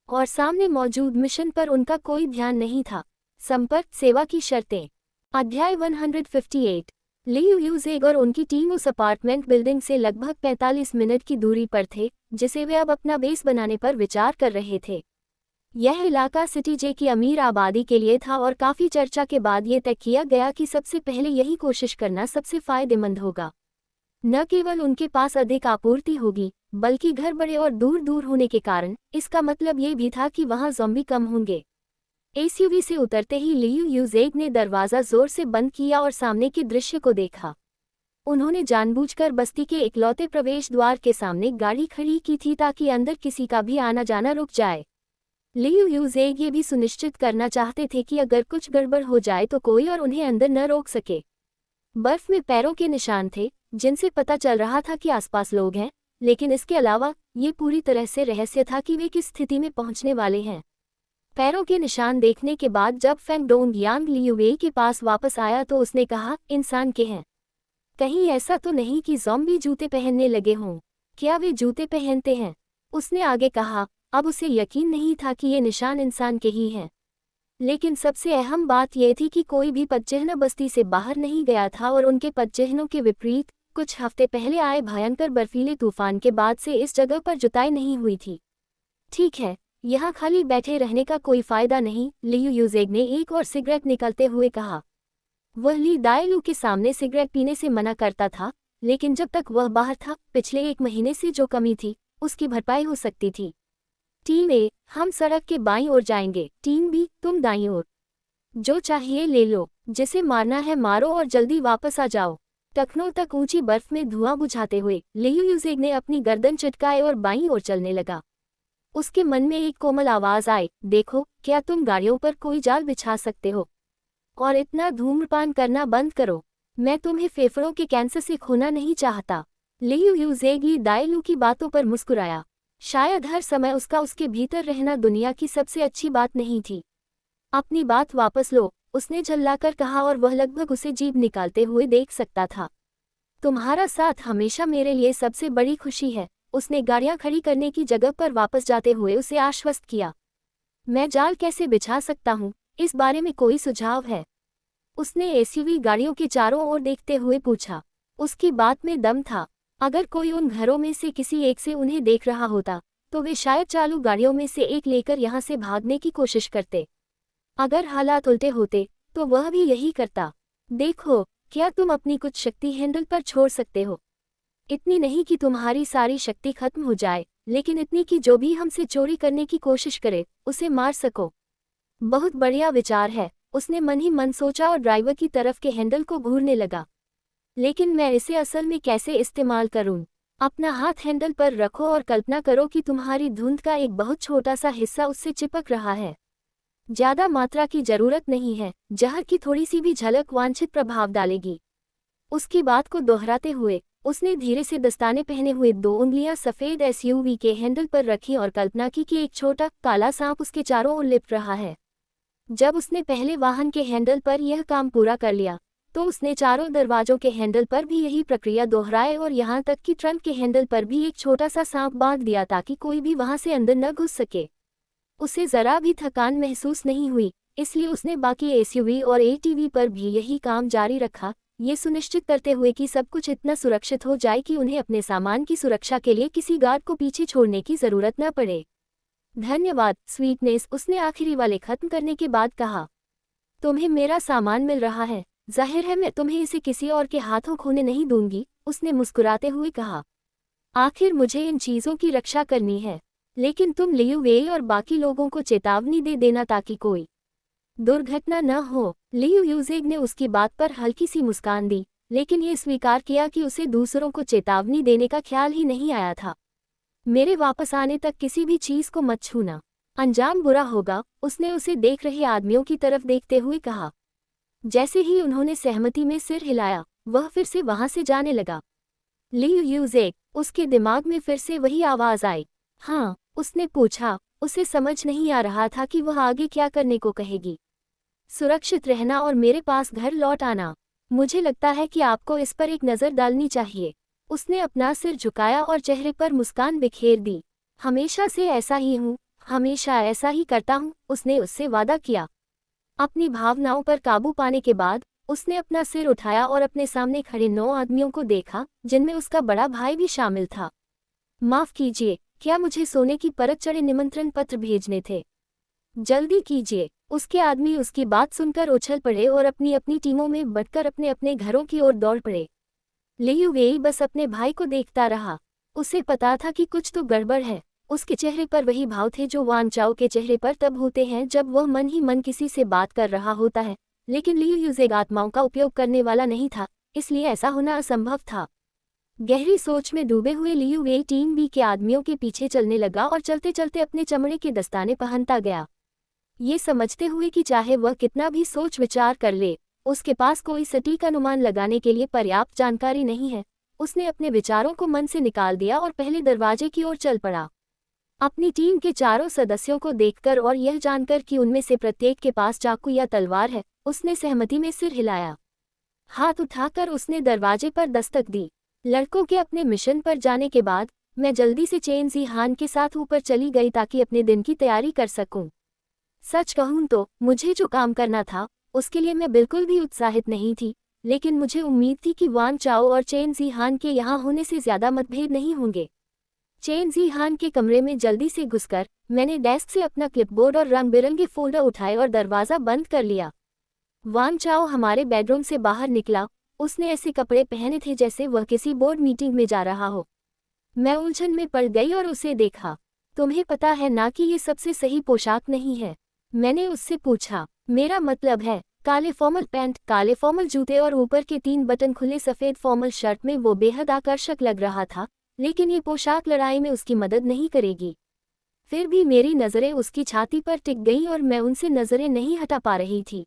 Speaker 2: और सामने मौजूद मिशन पर उनका कोई ध्यान नहीं था। संपर्क सेवा की शर्तें। अध्याय 158। लियू यूजेग और उनकी टीम उस अपार्टमेंट बिल्डिंग से लगभग 45 मिनट की दूरी पर थे, जिसे वे अब अपना बेस बनाने पर विचार कर रहे थे। यह इलाका सिटी जे की अमीर आबादी के लिए था और काफ़ी चर्चा के बाद ये तय किया गया कि सबसे पहले यही कोशिश करना सबसे फ़ायदेमंद होगा। न केवल उनके पास अधिक आपूर्ति होगी, बल्कि घर बड़े और दूर दूर होने के कारण इसका मतलब ये भी था कि वहाँ ज़ॉम्बी कम होंगे। एसयूवी से उतरते ही लियू यूजेग ने दरवाज़ा ज़ोर से बंद किया और सामने के दृश्य को देखा। उन्होंने जानबूझकर बस्ती के इकलौते प्रवेश द्वार के सामने गाड़ी खड़ी की थी ताकि अंदर किसी का भी आना जाना रुक जाए। लियू यूजेग ये भी सुनिश्चित करना चाहते थे कि अगर कुछ गड़बड़ हो जाए तो कोई और उन्हें अंदर न रोक सके। बर्फ में पैरों के निशान थे, जिनसे पता चल रहा था कि आसपास लोग हैं, लेकिन इसके अलावा ये पूरी तरह से रहस्य था कि वे किस स्थिति में पहुंचने वाले हैं। पैरों के निशान देखने के बाद जब फेंग डोंग यांग लियुवे के पास वापस आया तो उसने कहा, इंसान के हैं। कहीं ऐसा तो नहीं कि ज़ॉम्बी जूते पहनने लगे हों? क्या वे जूते पहनते हैं? उसने आगे कहा। अब उसे यकीन नहीं था कि ये निशान इंसान के ही हैं। लेकिन सबसे अहम बात यह थी कि कोई भी पदचिह्न बस्ती से बाहर नहीं गया था और उनके पदचिह्नों के विपरीत कुछ हफ्ते पहले आए भयंकर बर्फीले तूफान के बाद से इस जगह पर जुताई नहीं हुई थी। ठीक है, यहाँ खाली बैठे रहने का कोई फायदा नहीं, लियू यूजेग ने एक और सिगरेट निकालते हुए कहा। वह ली दायलू के सामने सिगरेट पीने से मना करता था, लेकिन जब तक वह बाहर था, पिछले 1 महीने से जो कमी थी उसकी भरपाई हो सकती थी। टीम ए, हम सड़क के बाईं ओर जाएंगे। टीम बी, तुम दाईं ओर। जो चाहिए ले लो, जिसे मारना है मारो और जल्दी वापस आ जाओ। टखनों तक ऊंची बर्फ में धुआं बुझाते हुए लियू यूजेग ने अपनी गर्दन चटकाए और बाईं ओर चलने लगा। उसके मन में एक कोमल आवाज आई, देखो, क्या तुम गाड़ियों पर कोई जाल बिछा सकते हो? और इतना धूम्रपान करना बंद करो। मैं तुम्हें फेफड़ों के कैंसर से खोना नहीं चाहता। लियू यूजेग ली दायलू की बातों पर मुस्कुराया। शायद हर समय उसका उसके भीतर रहना दुनिया की सबसे अच्छी बात नहीं थी। अपनी बात वापस लो, उसने झल्लाकर कहा और वह लगभग उसे जीभ निकालते हुए देख सकता था। तुम्हारा साथ हमेशा मेरे लिए सबसे बड़ी खुशी है, उसने गाड़ियां खड़ी करने की जगह पर वापस जाते हुए उसे आश्वस्त किया। मैं जाल कैसे बिछा सकता हूँ, इस बारे में कोई सुझाव है? उसने एसयूवी गाड़ियों के चारों ओर देखते हुए पूछा। उसकी बात में दम था। अगर कोई उन घरों में से किसी एक से उन्हें देख रहा होता, तो वे शायद चालू गाड़ियों में से एक लेकर यहाँ से भागने की कोशिश करते। अगर हालात उल्टे होते, तो वह भी यही करता। देखो, क्या तुम अपनी कुछ शक्ति हैंडल पर छोड़ सकते हो? इतनी नहीं कि तुम्हारी सारी शक्ति खत्म हो जाए, लेकिन इतनी कि जो भी हमसे चोरी करने की कोशिश करे, उसे मार सको। बहुत बढ़िया विचार है, उसने मन ही मन सोचा और ड्राइवर की तरफ के हैंडल को घूरने लगा। लेकिन मैं इसे असल में कैसे इस्तेमाल करूं? अपना हाथ हैंडल पर रखो और कल्पना करो कि तुम्हारी धुंध का एक बहुत छोटा सा हिस्सा उससे चिपक रहा है। ज्यादा मात्रा की जरूरत नहीं है, जहर की थोड़ी सी भी झलक वांछित प्रभाव डालेगी। उसकी बात को दोहराते हुए उसने धीरे से दस्ताने पहने हुए 2 उंगलियां सफेद एसयूवी के हैंडल पर रखी और कल्पना की कि एक छोटा काला सांप उसके चारों ओर लिपट रहा है। जब उसने पहले वाहन के हैंडल पर यह काम पूरा कर लिया, तो उसने चारों दरवाजों के हैंडल पर भी यही प्रक्रिया दोहराए और यहाँ तक कि ट्रंक के हैंडल पर भी एक छोटा सा सांप बांध दिया ताकि कोई भी वहां से अंदर न घुस सके। उसे जरा भी थकान महसूस नहीं हुई, इसलिए उसने बाकी एसयूवी और एटीवी पर भी यही काम जारी रखा, ये सुनिश्चित करते हुए कि सब कुछ इतना सुरक्षित हो जाए कि उन्हें अपने सामान की सुरक्षा के लिए किसी गार्ड को पीछे छोड़ने की जरूरत न पड़े। धन्यवाद, स्वीटनेस, उसने आखिरी वाले खत्म करने के बाद कहा। तुम्हें मेरा सामान मिल रहा है, जाहिर है मैं तुम्हें इसे किसी और के हाथों खोने नहीं दूंगी, उसने मुस्कुराते हुए कहा। आखिर मुझे इन चीज़ों की रक्षा करनी है, लेकिन तुम लियू वे और बाकी लोगों को चेतावनी दे देना ताकि कोई दुर्घटना न हो। लियू यूजेग ने उसकी बात पर हल्की सी मुस्कान दी, लेकिन ये स्वीकार किया कि उसे दूसरों को चेतावनी देने का ख्याल ही नहीं आया था। मेरे वापस आने तक किसी भी चीज़ को मत छूना, अंजाम बुरा होगा, उसने उसे देख रहे आदमियों की तरफ देखते हुए कहा। जैसे ही उन्होंने सहमति में सिर हिलाया, वह फिर से वहां से जाने लगा। लियू यूजेग, उसके दिमाग में फिर से वही आवाज आई। हाँ, उसने पूछा। उसे समझ नहीं आ रहा था कि वह आगे क्या करने को कहेगी। सुरक्षित रहना और मेरे पास घर लौट आना। मुझे लगता है कि आपको इस पर एक नज़र डालनी चाहिए। उसने अपना सिर झुकाया और चेहरे पर मुस्कान बिखेर दी। हमेशा से ऐसा ही हूँ, हमेशा ऐसा ही करता हूँ, उसने उससे वादा किया। अपनी भावनाओं पर काबू पाने के बाद उसने अपना सिर उठाया और अपने सामने खड़े 9 आदमियों को देखा, जिनमें उसका बड़ा भाई भी शामिल था। माफ कीजिए, क्या मुझे सोने की परत चढ़े निमंत्रण पत्र भेजने थे? जल्दी कीजिए। उसके आदमी उसकी बात सुनकर उछल पड़े और अपनी अपनी टीमों में बंटकर अपने अपने घरों की ओर दौड़ पड़े। लियू वेई बस अपने भाई को देखता रहा। उसे पता था कि कुछ तो गड़बड़ है। उसके चेहरे पर वही भाव थे जो वान चाओ के चेहरे पर तब होते हैं जब वह मन ही मन किसी से बात कर रहा होता है, लेकिन लियू यूजेग आत्माओं का उपयोग करने वाला नहीं था, इसलिए ऐसा होना असंभव था। गहरी सोच में डूबे हुए लियू वेई टीम बी के आदमियों के पीछे चलने लगा और चलते चलते अपने चमड़े के दस्ताने पहनता गया, ये समझते हुए कि चाहे वह कितना भी सोच विचार कर ले, उसके पास कोई सटीक अनुमान लगाने के लिए पर्याप्त जानकारी नहीं है। उसने अपने विचारों को मन से निकाल दिया और पहले दरवाजे की ओर चल पड़ा। अपनी टीम के चारों सदस्यों को देखकर और यह जानकर कि उनमें से प्रत्येक के पास चाकू या तलवार है, उसने सहमति में सिर हिलाया। हाथ उठाकर उसने दरवाजे पर दस्तक दी। लड़कों के अपने मिशन पर जाने के बाद मैं जल्दी से चेन जी हान के साथ ऊपर चली गई ताकि अपने दिन की तैयारी कर सकूं। सच कहूं तो मुझे जो काम करना था उसके लिए मैं बिल्कुल भी उत्साहित नहीं थी, लेकिन मुझे उम्मीद थी कि वान चाओ और चेन जी हान के यहाँ होने से ज्यादा मतभेद नहीं होंगे। चेन जी हान के कमरे में जल्दी से घुसकर मैंने डेस्क से अपना क्लिपबोर्ड और रंग बिरंगे फोल्डर उठाए और दरवाज़ा बंद कर लिया। वान चाओ हमारे बेडरूम से बाहर निकला। उसने ऐसे कपड़े पहने थे जैसे वह किसी बोर्ड मीटिंग में जा रहा हो। मैं उलझन में पड़ गई और उसे देखा। तुम्हें पता है ना कि ये सबसे सही पोशाक नहीं है? मैंने उससे पूछा। मेरा मतलब है, काले फॉर्मल पैंट, काले फॉर्मल जूते और ऊपर के 3 बटन खुले सफ़ेद फॉर्मल शर्ट में वो बेहद आकर्षक लग रहा था, लेकिन ये पोशाक लड़ाई में उसकी मदद नहीं करेगी। फिर भी मेरी नज़रें उसकी छाती पर टिक गईं और मैं उनसे नज़रें नहीं हटा पा रही थी।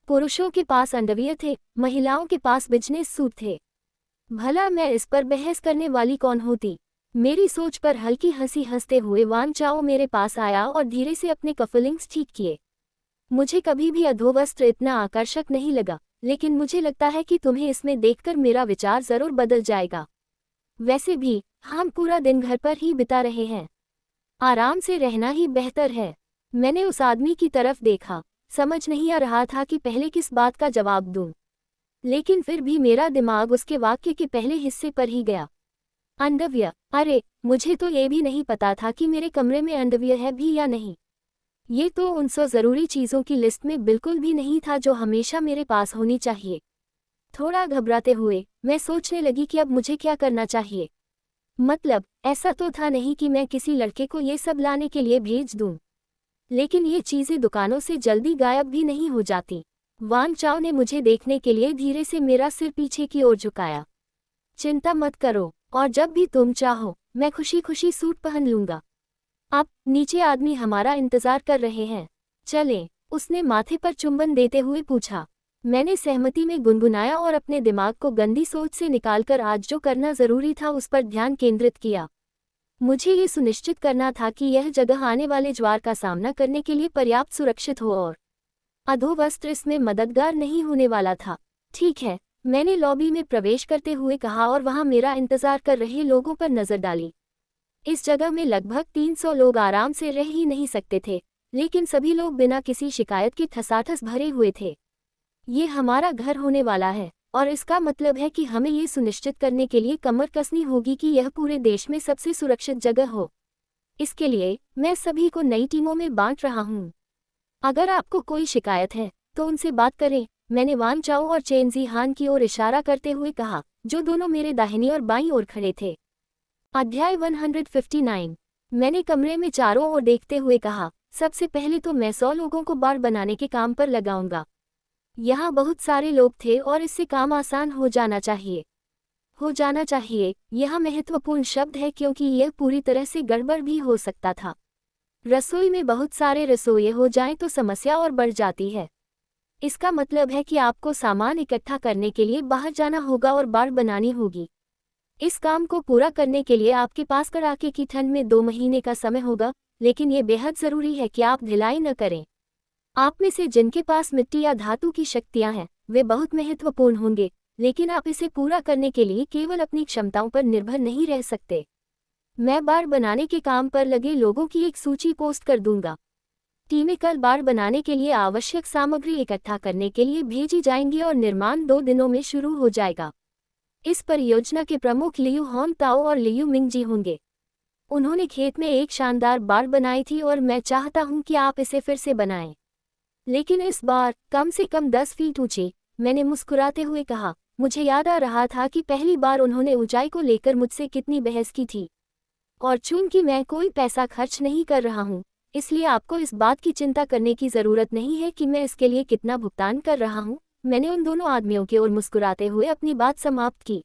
Speaker 2: पुरुषों के पास अंडरवियर थे, महिलाओं के पास बिजनेस सूट थे। भला मैं इस पर बहस करने वाली कौन होती? मेरी सोच पर हल्की हंसी हंसते हुए वान चाओ मेरे पास आया और धीरे से अपने कफलिंग्स ठीक किए। मुझे कभी भी अधोवस्त्र इतना आकर्षक नहीं लगा, लेकिन मुझे लगता है कि तुम्हें इसमें देखकर मेरा विचार जरूर बदल जाएगा। वैसे भी हम पूरा दिन घर पर ही बिता रहे हैं, आराम से रहना ही बेहतर है। मैंने उस आदमी की तरफ देखा। समझ नहीं आ रहा था कि पहले किस बात का जवाब दूं, लेकिन फिर भी मेरा दिमाग उसके वाक्य के पहले हिस्से पर ही गया। अंडरवियर? अरे, मुझे तो ये भी नहीं पता था कि मेरे कमरे में अंडरवियर है भी या नहीं। ये तो उन 100 ज़रूरी चीज़ों की लिस्ट में बिल्कुल भी नहीं था जो हमेशा मेरे पास होनी चाहिए। थोड़ा घबराते हुए मैं सोचने लगी कि अब मुझे क्या करना चाहिए। मतलब ऐसा तो था नहीं कि मैं किसी लड़के को ये सब लाने के लिए भेज दूं, लेकिन ये चीज़ें दुकानों से जल्दी गायब भी नहीं हो जाती। वान चाओ ने मुझे देखने के लिए धीरे से मेरा सिर पीछे की ओर झुकाया। चिंता मत करो, और जब भी तुम चाहो मैं खुशी खुशी सूट पहन लूंगा। अब नीचे आदमी हमारा इंतजार कर रहे हैं, चलें। उसने माथे पर चुंबन देते हुए पूछा। मैंने सहमति में गुनगुनाया और अपने दिमाग को गंदी सोच से निकालकर आज जो करना जरूरी था उस पर ध्यान केंद्रित किया। मुझे ये सुनिश्चित करना था कि यह जगह आने वाले ज्वार का सामना करने के लिए पर्याप्त सुरक्षित हो और अधोवस्त्र इसमें मददगार नहीं होने वाला था। ठीक है, मैंने लॉबी में प्रवेश करते हुए कहा और वहां मेरा इंतजार कर रहे लोगों पर नजर डाली। इस जगह में लगभग 300 लोग आराम से रह ही नहीं सकते थे, लेकिन सभी लोग बिना किसी शिकायत के ठसाठस भरे हुए थे। ये हमारा घर होने वाला है, और इसका मतलब है कि हमें ये सुनिश्चित करने के लिए कमर कसनी होगी कि यह पूरे देश में सबसे सुरक्षित जगह हो। इसके लिए मैं सभी को नई टीमों में बांट रहा हूँ। अगर आपको कोई शिकायत है तो उनसे बात करें, मैंने वान चाओ और चेन जी हान की ओर इशारा करते हुए कहा, जो दोनों मेरे दाहिनी और बाईं ओर खड़े थे। अध्याय 159। मैंने कमरे में चारों ओर देखते हुए कहा, सबसे पहले तो मैं 100 लोगों को बाड़ बनाने के काम पर लगाऊंगा। यहाँ बहुत सारे लोग थे और इससे काम आसान हो जाना चाहिए। यह महत्वपूर्ण शब्द है क्योंकि यह पूरी तरह से गड़बड़ भी हो सकता था। रसोई में बहुत सारे रसोइये हो जाएं तो समस्या और बढ़ जाती है। इसका मतलब है कि आपको सामान इकट्ठा करने के लिए बाहर जाना होगा और बाड़ बनानी होगी। इस काम को पूरा करने के लिए आपके पास कड़ाके की ठंड में 2 महीने का समय होगा, लेकिन ये बेहद ज़रूरी है कि आप ढिलाई न करें। आप में से जिनके पास मिट्टी या धातु की शक्तियां हैं, वे बहुत महत्वपूर्ण होंगे, लेकिन आप इसे पूरा करने के लिए केवल अपनी क्षमताओं पर निर्भर नहीं रह सकते। मैं बाड़ बनाने के काम पर लगे लोगों की एक सूची पोस्ट कर दूंगा। टीमें कल बाड़ बनाने के लिए आवश्यक सामग्री इकट्ठा करने के लिए भेजी जाएंगी और निर्माण 2 दिनों में शुरू हो जाएगा। इस परियोजना के प्रमुख लियू होंग ताओ और लियू मिंगजी होंगे। उन्होंने खेत में एक शानदार बाड़ बनाई थी और मैं चाहता हूँ कि आप इसे फिर से बनाएं। लेकिन इस बार कम से कम 10 फीट ऊंचे, मैंने मुस्कुराते हुए कहा। मुझे याद आ रहा था कि पहली बार उन्होंने ऊंचाई को लेकर मुझसे कितनी बहस की थी। और चूंकि मैं कोई पैसा खर्च नहीं कर रहा हूँ, इसलिए आपको इस बात की चिंता करने की ज़रूरत नहीं है कि मैं इसके लिए कितना भुगतान कर रहा हूँ। मैंने उन दोनों आदमियों की ओर मुस्कुराते हुए अपनी बात समाप्त की।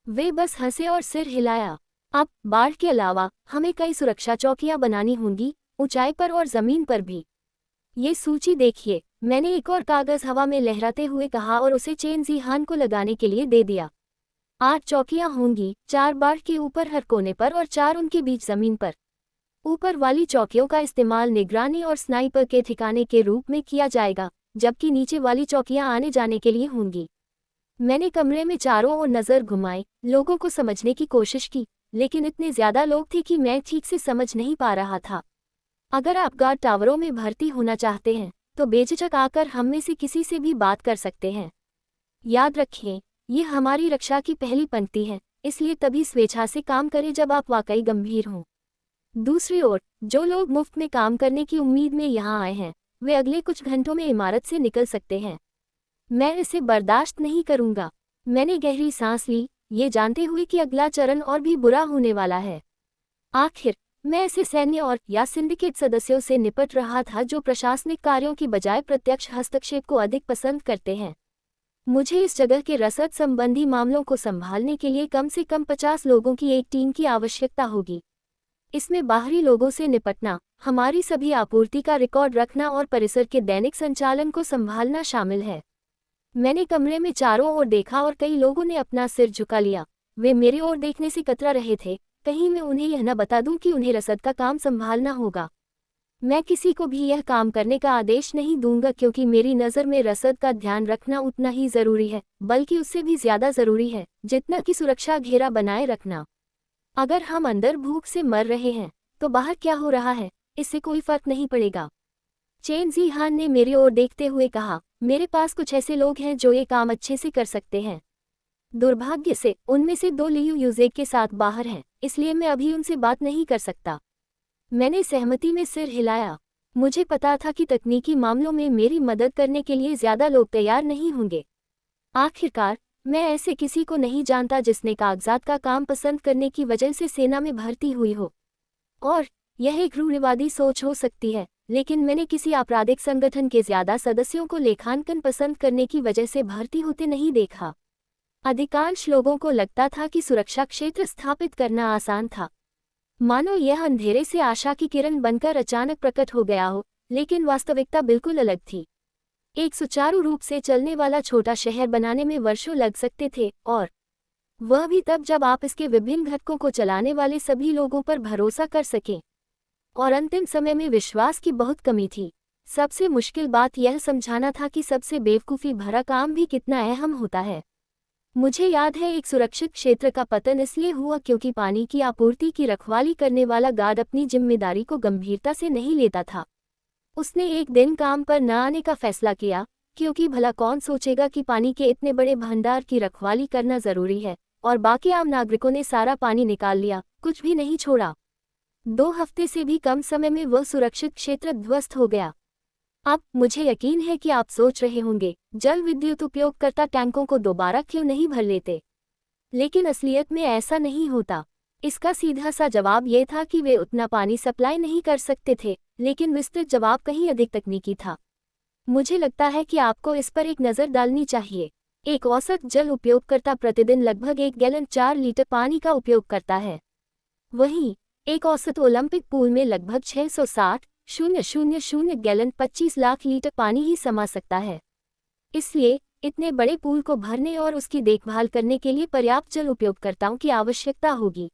Speaker 2: वे बस हंसे और सिर हिलाया। अब बाढ़ के अलावा हमें कई सुरक्षा चौकियां बनानी होंगी, ऊंचाई पर और जमीन पर भी। ये सूची देखिए, मैंने एक और कागज हवा में लहराते हुए कहा और उसे चेन ज़ीहान को लगाने के लिए दे दिया। 8 चौकियां होंगी, 4 बाढ़ के ऊपर हर कोने पर और 4 उनके बीच जमीन पर। ऊपर वाली चौकियों का इस्तेमाल निगरानी और स्नाइपर के ठिकाने के रूप में किया जाएगा, जबकि नीचे वाली चौकियां आने जाने के लिए होंगी। मैंने कमरे में चारों ओर नजर घुमाई, लोगों को समझने की कोशिश की, लेकिन इतने ज्यादा लोग थे कि मैं ठीक से समझ नहीं पा रहा था। अगर आप गार्ड टावरों में भर्ती होना चाहते हैं, तो बेझिझक आकर हम में से किसी से भी बात कर सकते हैं। याद रखें, ये हमारी रक्षा की पहली पंक्ति है, इसलिए तभी स्वेच्छा से काम करें जब आप वाकई गंभीर हों। दूसरी ओर, जो लोग मुफ्त में काम करने की उम्मीद में यहाँ आए हैं, वे अगले कुछ घंटों में इमारत से निकल सकते हैं। मैं इसे बर्दाश्त नहीं करूंगा। मैंने गहरी सांस ली, ये जानते हुए कि अगला चरण और भी बुरा होने वाला है। आखिर मैं ऐसे सैन्य और या सिंडिकेट सदस्यों से निपट रहा था जो प्रशासनिक कार्यों की बजाय प्रत्यक्ष हस्तक्षेप को अधिक पसंद करते हैं। मुझे इस जगह के रसद संबंधी मामलों को संभालने के लिए कम से कम 50 लोगों की एक टीम की आवश्यकता होगी। इसमें बाहरी लोगों से निपटना, हमारी सभी आपूर्ति का रिकॉर्ड रखना और परिसर के दैनिक संचालन को संभालना शामिल है। मैंने कमरे में चारों ओर देखा और कई लोगों ने अपना सिर झुका लिया। वे मेरी ओर देखने से कतरा रहे थे, कहीं मैं उन्हें यह न बता दूं कि उन्हें रसद का काम संभालना होगा। मैं किसी को भी यह काम करने का आदेश नहीं दूंगा, क्योंकि मेरी नज़र में रसद का ध्यान रखना उतना ही ज़रूरी है, बल्कि उससे भी ज़्यादा ज़रूरी है जितना कि सुरक्षा घेरा बनाए रखना। अगर हम अंदर भूख से मर रहे हैं, तो बाहर क्या हो रहा है, इससे कोई फर्क नहीं पड़ेगा। चेन ज़ीहान ने मेरी ओर देखते हुए कहा, मेरे पास कुछ ऐसे लोग हैं जो ये काम अच्छे से कर सकते हैं। दुर्भाग्य से उनमें से 2 लियू यूजेक के साथ बाहर हैं, इसलिए मैं अभी उनसे बात नहीं कर सकता। मैंने सहमति में सिर हिलाया। मुझे पता था कि तकनीकी मामलों में मेरी मदद करने के लिए ज़्यादा लोग तैयार नहीं होंगे। आखिरकार, मैं ऐसे किसी को नहीं जानता जिसने कागजात का काम पसंद करने की वजह से सेना में भर्ती हुई हो। और यह एक रूढ़िवादी सोच हो सकती है, लेकिन मैंने किसी आपराधिक संगठन के ज़्यादा सदस्यों को लेखांकन पसंद करने की वजह से भर्ती होते नहीं देखा। अधिकांश लोगों को लगता था कि सुरक्षा क्षेत्र स्थापित करना आसान था, मानो यह अंधेरे से आशा की किरण बनकर अचानक प्रकट हो गया हो, लेकिन वास्तविकता बिल्कुल अलग थी। एक सुचारू रूप से चलने वाला छोटा शहर बनाने में वर्षों लग सकते थे, और वह भी तब जब आप इसके विभिन्न घटकों को चलाने वाले सभी लोगों पर भरोसा कर सकें। और अंतिम समय में विश्वास की बहुत कमी थी। सबसे मुश्किल बात यह समझाना था कि सबसे बेवकूफ़ी भरा काम भी कितना अहम होता है। मुझे याद है, एक सुरक्षित क्षेत्र का पतन इसलिए हुआ क्योंकि पानी की आपूर्ति की रखवाली करने वाला गार्ड अपनी जिम्मेदारी को गंभीरता से नहीं लेता था। उसने एक दिन काम पर न आने का फैसला किया, क्योंकि भला कौन सोचेगा कि पानी के इतने बड़े भंडार की रखवाली करना ज़रूरी है, और बाकी आम नागरिकों ने सारा पानी निकाल लिया, कुछ भी नहीं छोड़ा। 2 हफ्ते से भी कम समय में वह सुरक्षित क्षेत्र ध्वस्त हो गया। अब मुझे यकीन है कि आप सोच रहे होंगे, जल विद्युत उपयोगकर्ता टैंकों को दोबारा क्यों नहीं भर लेते? लेकिन असलियत में ऐसा नहीं होता। इसका सीधा सा जवाब ये था कि वे उतना पानी सप्लाई नहीं कर सकते थे, लेकिन विस्तृत जवाब कहीं अधिक तकनीकी था। मुझे लगता है कि आपको इस पर एक नज़र डालनी चाहिए। एक औसत जल उपयोगकर्ता प्रतिदिन लगभग 1 गैलन 4 लीटर पानी का उपयोग करता है। वहीं एक औसत ओलंपिक पूल में लगभग 660,000 गैलन 25 लाख लीटर पानी ही समा सकता है। इसलिए इतने बड़े पूल को भरने और उसकी देखभाल करने के लिए पर्याप्त जल उपयोगकर्ताओं की आवश्यकता होगी।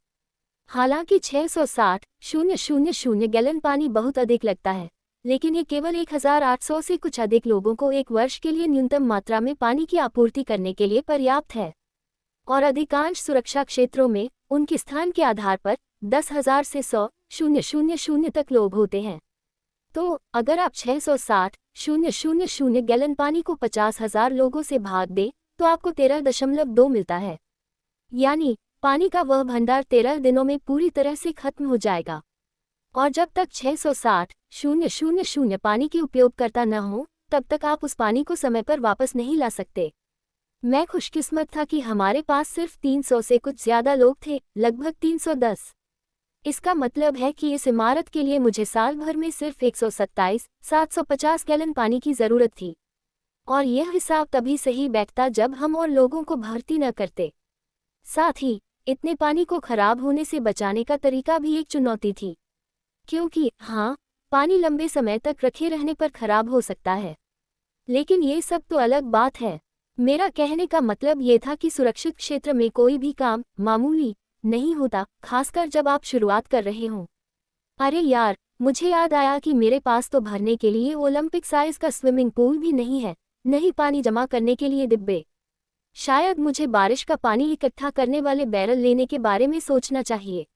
Speaker 2: हालांकि 660,000 गैलन पानी बहुत अधिक लगता है, लेकिन ये केवल 1800 से कुछ अधिक लोगों को एक वर्ष के लिए न्यूनतम मात्रा में पानी की आपूर्ति करने के लिए पर्याप्त है। और अधिकांश सुरक्षा क्षेत्रों में उनके स्थान के आधार पर 10,000 से 100,000 तक लोग होते हैं। तो अगर आप 660,000 गैलन पानी को 50,000 लोगों से भाग दें, तो आपको 13.2 मिलता है। यानी पानी का वह भंडार 13 दिनों में पूरी तरह से खत्म हो जाएगा। और जब तक 660,000 पानी के उपयोगकर्ता न हो, तब तक आप उस पानी को समय पर वापस नहीं ला सकते। मैं खुशकिस्मत था कि हमारे पास सिर्फ 300 से कुछ ज्यादा लोग थे, लगभग 310। इसका मतलब है कि इस इमारत के लिए मुझे साल भर में सिर्फ 127,750 गैलन पानी की जरूरत थी। और यह हिसाब तभी सही बैठता जब हम और लोगों को भर्ती न करते। साथ ही इतने पानी को खराब होने से बचाने का तरीका भी एक चुनौती थी, क्योंकि हाँ, पानी लंबे समय तक रखे रहने पर खराब हो सकता है, लेकिन ये सब तो अलग बात है। मेरा कहने का मतलब ये था कि सुरक्षित क्षेत्र में कोई भी काम मामूली नहीं होता, खासकर जब आप शुरुआत कर रहे हों। अरे यार, मुझे याद आया कि मेरे पास तो भरने के लिए ओलंपिक साइज का स्विमिंग पूल भी नहीं है, नहीं पानी जमा करने के लिए डिब्बे। शायद मुझे बारिश का पानी इकट्ठा करने वाले बैरल लेने के बारे में सोचना चाहिए।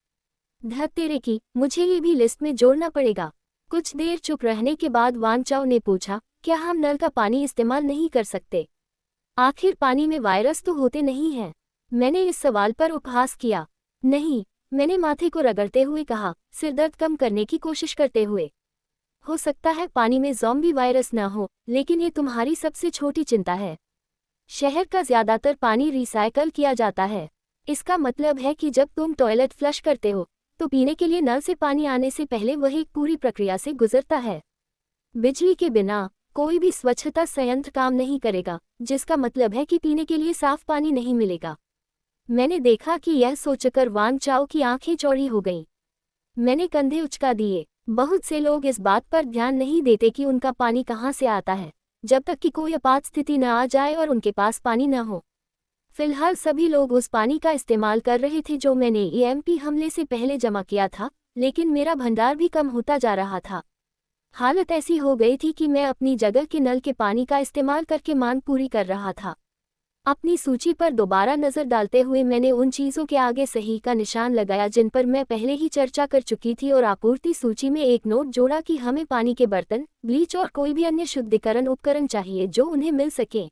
Speaker 2: धत तेरे की, मुझे ये भी लिस्ट में जोड़ना पड़ेगा। कुछ देर चुप रहने के बाद वान चाओ ने पूछा, क्या हम नल का पानी इस्तेमाल नहीं कर सकते? आखिर पानी में वायरस तो होते नहीं हैं? मैंने इस सवाल पर उपहास किया। नहीं, मैंने माथे को रगड़ते हुए कहा, सिरदर्द कम करने की कोशिश करते हुए। हो सकता है पानी में ज़ॉम्बी वायरस न हो, लेकिन ये तुम्हारी सबसे छोटी चिंता है। शहर का ज्यादातर पानी रिसाइकल किया जाता है। इसका मतलब है कि जब तुम टॉयलेट फ्लश करते हो, तो पीने के लिए नल से पानी आने से पहले वह एक पूरी प्रक्रिया से गुजरता है। बिजली के बिना कोई भी स्वच्छता संयंत्र काम नहीं करेगा, जिसका मतलब है कि पीने के लिए साफ पानी नहीं मिलेगा। मैंने देखा कि यह सोचकर वान चाओ की आंखें चौड़ी हो गईं। मैंने कंधे उचका दिए। बहुत से लोग इस बात पर ध्यान नहीं देते कि उनका पानी कहाँ से आता है, जब तक कि कोई आपात स्थिति न आ जाए और उनके पास पानी न हो। फिलहाल सभी लोग उस पानी का इस्तेमाल कर रहे थे जो मैंने ईएमपी हमले से पहले जमा किया था, लेकिन मेरा भंडार भी कम होता जा रहा था। हालत ऐसी हो गई थी कि मैं अपनी जगह के नल के पानी का इस्तेमाल करके मांग पूरी कर रहा था। अपनी सूची पर दोबारा नजर डालते हुए मैंने उन चीज़ों के आगे सही का निशान लगाया जिन पर मैं पहले ही चर्चा कर चुकी थी, और आपूर्ति सूची में एक नोट जोड़ा कि हमें पानी के बर्तन, ब्लीच और कोई भी अन्य शुद्धिकरण उपकरण चाहिए जो उन्हें मिल सके।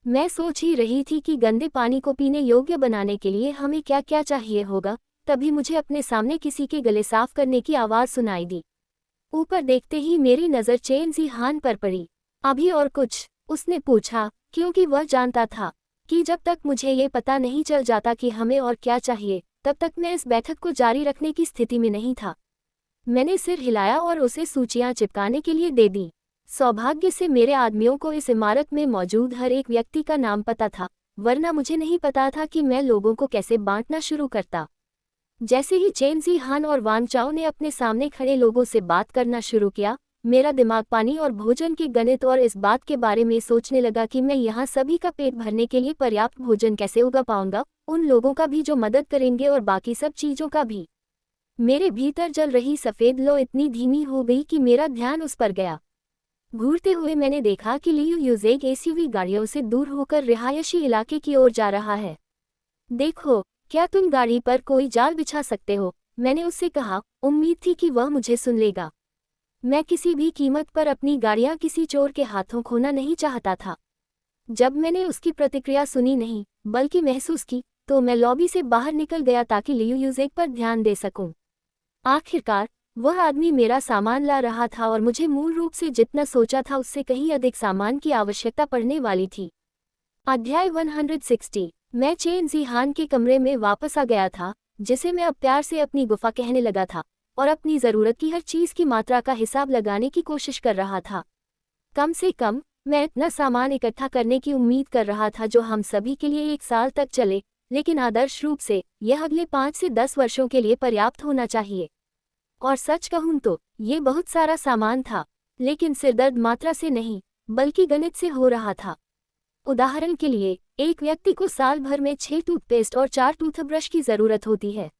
Speaker 2: मैं सोच ही रही थी कि गंदे पानी को पीने योग्य बनाने के लिए हमें क्या क्या चाहिए होगा, तभी मुझे अपने सामने किसी के गले साफ करने की आवाज़ सुनाई दी। ऊपर देखते ही मेरी नज़र चेन ज़ी हान पर पड़ी। अभी और कुछ? उसने पूछा, क्योंकि वह जानता था कि जब तक मुझे ये पता नहीं चल जाता कि हमें और क्या चाहिए, तब तक मैं इस बैठक को जारी रखने की स्थिति में नहीं था। मैंने सिर हिलाया और उसे सूचियां चिपकाने के लिए दे दी। सौभाग्य से मेरे आदमियों को इस इमारत में मौजूद हर एक व्यक्ति का नाम पता था, वरना मुझे नहीं पता था कि मैं लोगों को कैसे बांटना शुरू करता। जैसे ही चेन ज़ी हान और वान चाओ ने अपने सामने खड़े लोगों से बात करना शुरू किया, मेरा दिमाग पानी और भोजन के गणित और इस बात के बारे में सोचने लगा कि मैं यहाँ सभी का पेट भरने के लिए पर्याप्त भोजन कैसे उगा पाऊंगा, उन लोगों का भी जो मदद करेंगे और बाकी सब चीज़ों का भी। मेरे भीतर जल रही सफ़ेद लो इतनी धीमी हो गई कि मेरा ध्यान उस पर गया। घूरते हुए मैंने देखा कि लियू यूजेग एसयूवी गाड़ियों से दूर होकर रिहायशी इलाके की ओर जा रहा है। देखो, क्या तुम गाड़ी पर कोई जाल बिछा सकते हो? मैंने उससे कहा, उम्मीद थी कि वह मुझे सुन लेगा। मैं किसी भी कीमत पर अपनी गाड़ियां किसी चोर के हाथों खोना नहीं चाहता था। जब मैंने उसकी प्रतिक्रिया सुनी नहीं, बल्कि महसूस की, तो मैं लॉबी से बाहर निकल गया ताकि लियू यूजेग पर ध्यान दे सकूं। आखिरकार वह आदमी मेरा सामान ला रहा था और मुझे मूल रूप से जितना सोचा था उससे कहीं अधिक सामान की आवश्यकता पड़ने वाली थी। अध्याय 160। मैं चेन ज़ी हान के कमरे में वापस आ गया था, जिसे मैं अब प्यार से अपनी गुफा कहने लगा था, और अपनी ज़रूरत की हर चीज़ की मात्रा का हिसाब लगाने की कोशिश कर रहा था। कम से कम मैं इतना सामान इकट्ठा करने की उम्मीद कर रहा था जो हम सभी के लिए 1 साल तक चले, लेकिन आदर्श रूप से यह अगले 5 से 10 वर्षों के लिए पर्याप्त होना चाहिए। और सच कहूँ तो ये बहुत सारा सामान था, लेकिन सिरदर्द मात्रा से नहीं, बल्कि गणित से हो रहा था। उदाहरण के लिए, एक व्यक्ति को साल भर में 6 टूथपेस्ट और 4 टूथब्रश की ज़रूरत होती है।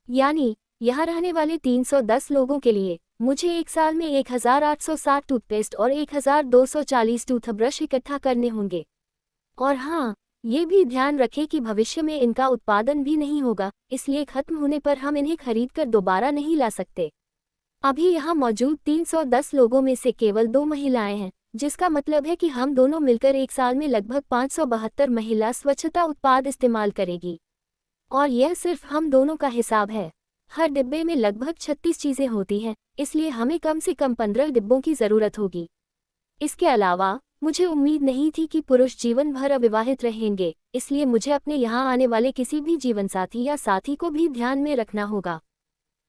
Speaker 2: यानी यहाँ रहने वाले 310 लोगों के लिए मुझे 1 साल में 1860 टूथपेस्ट और 1240 टूथब्रश इकट्ठा करने होंगे। और हाँ, ये भी ध्यान रखें कि भविष्य में इनका उत्पादन भी नहीं होगा, इसलिए खत्म होने पर हम इन्हें खरीदकर दोबारा नहीं ला सकते। अभी यहाँ मौजूद 310 लोगों में से केवल 2 महिलाएं हैं, जिसका मतलब है कि हम दोनों मिलकर 1 साल में लगभग 572 महिला स्वच्छता उत्पाद इस्तेमाल करेगी। और यह सिर्फ हम दोनों का हिसाब है। हर डिब्बे में लगभग 36 चीजें होती हैं, इसलिए हमें कम से कम 15 डिब्बों की जरूरत होगी। इसके अलावा मुझे उम्मीद नहीं थी कि पुरुष जीवन भर अविवाहित रहेंगे, इसलिए मुझे अपने यहाँ आने वाले किसी भी जीवनसाथी या साथी को भी ध्यान में रखना होगा।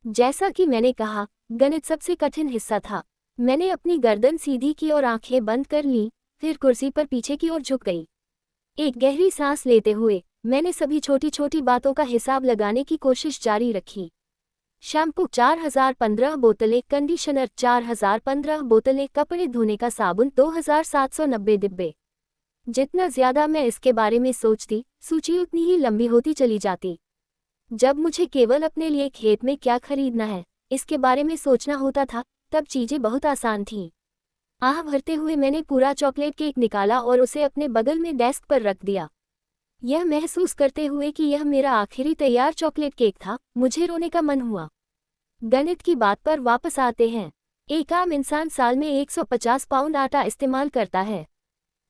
Speaker 2: जैसा कि मैंने कहा, गणित सबसे कठिन हिस्सा था। मैंने अपनी गर्दन सीधी की और आंखें बंद कर ली, फिर कुर्सी पर पीछे की ओर झुक गई। एक गहरी सांस लेते हुए मैंने सभी छोटी छोटी बातों का हिसाब लगाने की कोशिश जारी रखी। शैम्पू 4015 बोतलें, कंडीशनर 4015 बोतलें, कपड़े धोने का साबुन 2790 डिब्बे। जितना ज्यादा मैं इसके बारे में सोचती, सूची उतनी ही लंबी होती चली जाती। जब मुझे केवल अपने लिए खेत में क्या खरीदना है इसके बारे में सोचना होता था, तब चीजें बहुत आसान थीं। आह भरते हुए मैंने पूरा चॉकलेट केक निकाला और उसे अपने बगल में डेस्क पर रख दिया। यह महसूस करते हुए कि यह मेरा आखिरी तैयार चॉकलेट केक था, मुझे रोने का मन हुआ। गणित की बात पर वापस आते हैं। एक आम इंसान साल में 150 पाउंड आटा इस्तेमाल करता है।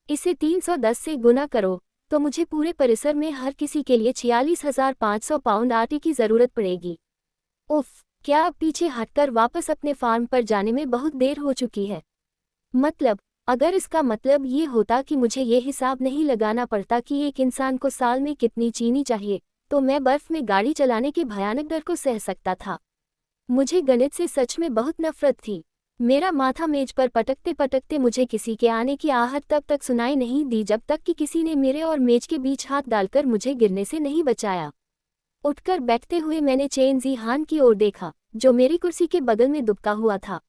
Speaker 2: इसे 310 से गुना करो तो मुझे पूरे परिसर में हर किसी के लिए 46,500 पाउंड आटे की जरूरत पड़ेगी। उफ, क्या अब पीछे हटकर वापस अपने फार्म पर जाने में बहुत देर हो चुकी है। मतलब, अगर इसका मतलब ये होता कि मुझे ये हिसाब नहीं लगाना पड़ता कि एक इंसान को साल में कितनी चीनी चाहिए, तो मैं बर्फ में गाड़ी चलाने के भयानक डर को सह सकता था। मुझे गणित से सच में बहुत नफरत थी। मेरा माथा मेज पर पटकते पटकते मुझे किसी के आने की आहट तब तक सुनाई नहीं दी जब तक कि किसी ने मेरे और मेज के बीच हाथ डालकर मुझे गिरने से नहीं बचाया। उठकर बैठते हुए मैंने चेन जी हान की ओर देखा, जो मेरी कुर्सी के बगल में दुबका हुआ था।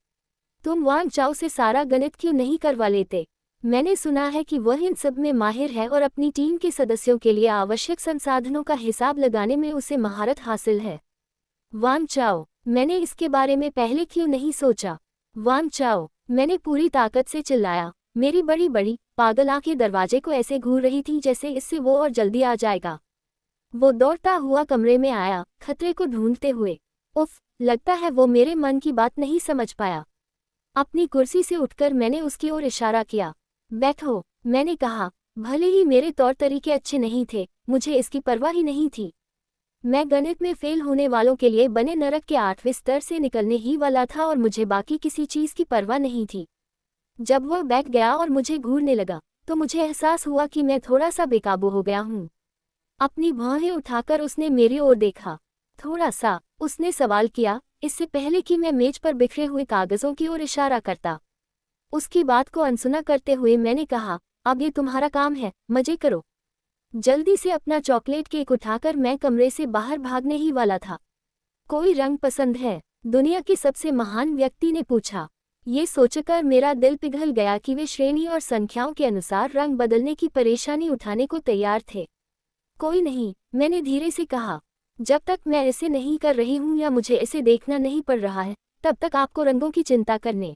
Speaker 2: तुम वांग चाओ से सारा गणित क्यों नहीं करवा लेते? मैंने सुना है कि वह इन सब में माहिर है और अपनी टीम के सदस्यों के लिए आवश्यक संसाधनों का हिसाब लगाने में उसे महारत हासिल है। वांग चाओ, मैंने इसके बारे में पहले क्यों नहीं सोचा? वांग चाओ, मैंने पूरी ताकत से चिल्लाया। मेरी बड़ी बड़ी पागल आंखें दरवाजे को ऐसे घूर रही थीं जैसे इससे वो और जल्दी आ जाएगा। वो दौड़ता हुआ कमरे में आया, खतरे को ढूंढते हुए। उफ, लगता है वो मेरे मन की बात नहीं समझ पाया। अपनी कुर्सी से उठकर मैंने उसकी ओर इशारा किया। बैठो, मैंने कहा। भले ही मेरे तौर तरीके अच्छे नहीं थे, मुझे इसकी परवाह ही नहीं थी। मैं गणित में फेल होने वालों के लिए बने नरक के 8वें स्तर से निकलने ही वाला था और मुझे बाकी किसी चीज की परवाह नहीं थी। जब वह बैठ गया और मुझे घूरने लगा, तो मुझे एहसास हुआ कि मैं थोड़ा सा बेकाबू हो गया हूँ। अपनी भौहें उठाकर उसने मेरी ओर देखा। थोड़ा सा, उसने सवाल किया, इससे पहले कि मैं मेज पर बिखरे हुए कागजों की ओर इशारा करता। उसकी बात को अनसुना करते हुए मैंने कहा, अब ये तुम्हारा काम है, मजे करो। जल्दी से अपना चॉकलेट केक उठाकर मैं कमरे से बाहर भागने ही वाला था। कोई रंग पसंद है? दुनिया के सबसे महान व्यक्ति ने पूछा। ये सोचकर मेरा दिल पिघल गया कि वे श्रेणी और संख्याओं के अनुसार रंग बदलने की परेशानी उठाने को तैयार थे। कोई नहीं, मैंने धीरे से कहा। जब तक मैं इसे नहीं कर रही हूँ या मुझे इसे देखना नहीं पड़ रहा है, तब तक आपको रंगों की चिंता करने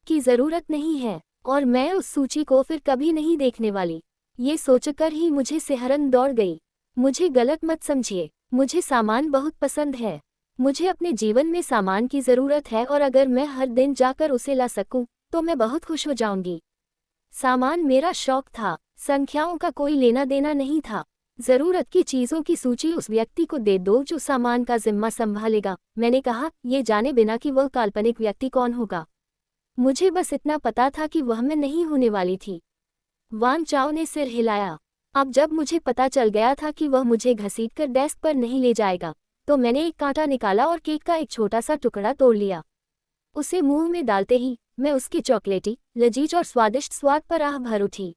Speaker 2: की जरूरत नहीं है, और मैं उस सूची को फिर कभी नहीं देखने वाली। ये सोचकर ही मुझे सिहरन दौड़ गई। मुझे गलत मत समझिए, मुझे सामान बहुत पसंद है। मुझे अपने जीवन में सामान की जरूरत है और अगर मैं हर दिन जाकर उसे ला सकूं, तो मैं बहुत खुश हो जाऊंगी। सामान मेरा शौक था, संख्याओं का कोई लेना देना नहीं था। जरूरत की चीजों की सूची उस व्यक्ति को दे दो जो सामान का जिम्मा संभालेगा, मैंने कहा, ये जाने बिना कि वह काल्पनिक व्यक्ति कौन होगा। मुझे बस इतना पता था कि वह मैं नहीं होने वाली थी। वांग चाओ ने सिर हिलाया। अब जब मुझे पता चल गया था कि वह मुझे घसीटकर डेस्क पर नहीं ले जाएगा, तो मैंने एक कांटा निकाला और केक का एक छोटा सा टुकड़ा तोड़ लिया। उसे मुंह में डालते ही मैं उसकी चॉकलेटी, लजीज और स्वादिष्ट स्वाद पर आह भर उठी।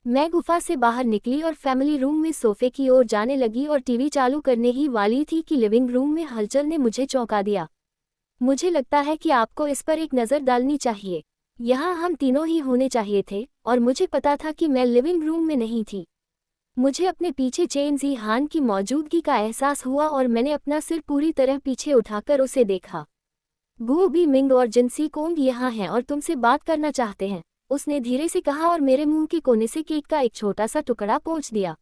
Speaker 2: मैं गुफा से बाहर निकली और फैमिली रूम में सोफे की ओर जाने लगी और टीवी चालू करने ही वाली थी कि लिविंग रूम में हलचल ने मुझे चौंका दिया। मुझे लगता है कि आपको इस पर एक नज़र डालनी चाहिए। यहाँ हम तीनों ही होने चाहिए थे और मुझे पता था कि मैं लिविंग रूम में नहीं थी। मुझे अपने पीछे चेन जी हान की मौजूदगी का एहसास हुआ और मैंने अपना सिर पूरी तरह पीछे उठाकर उसे देखा। गु बी मिंग और जिनसी कोंग यहाँ हैं और तुमसे बात करना चाहते हैं, उसने धीरे से कहा और मेरे मुंह के कोने से केक का एक छोटा सा टुकड़ा पोंछ दिया।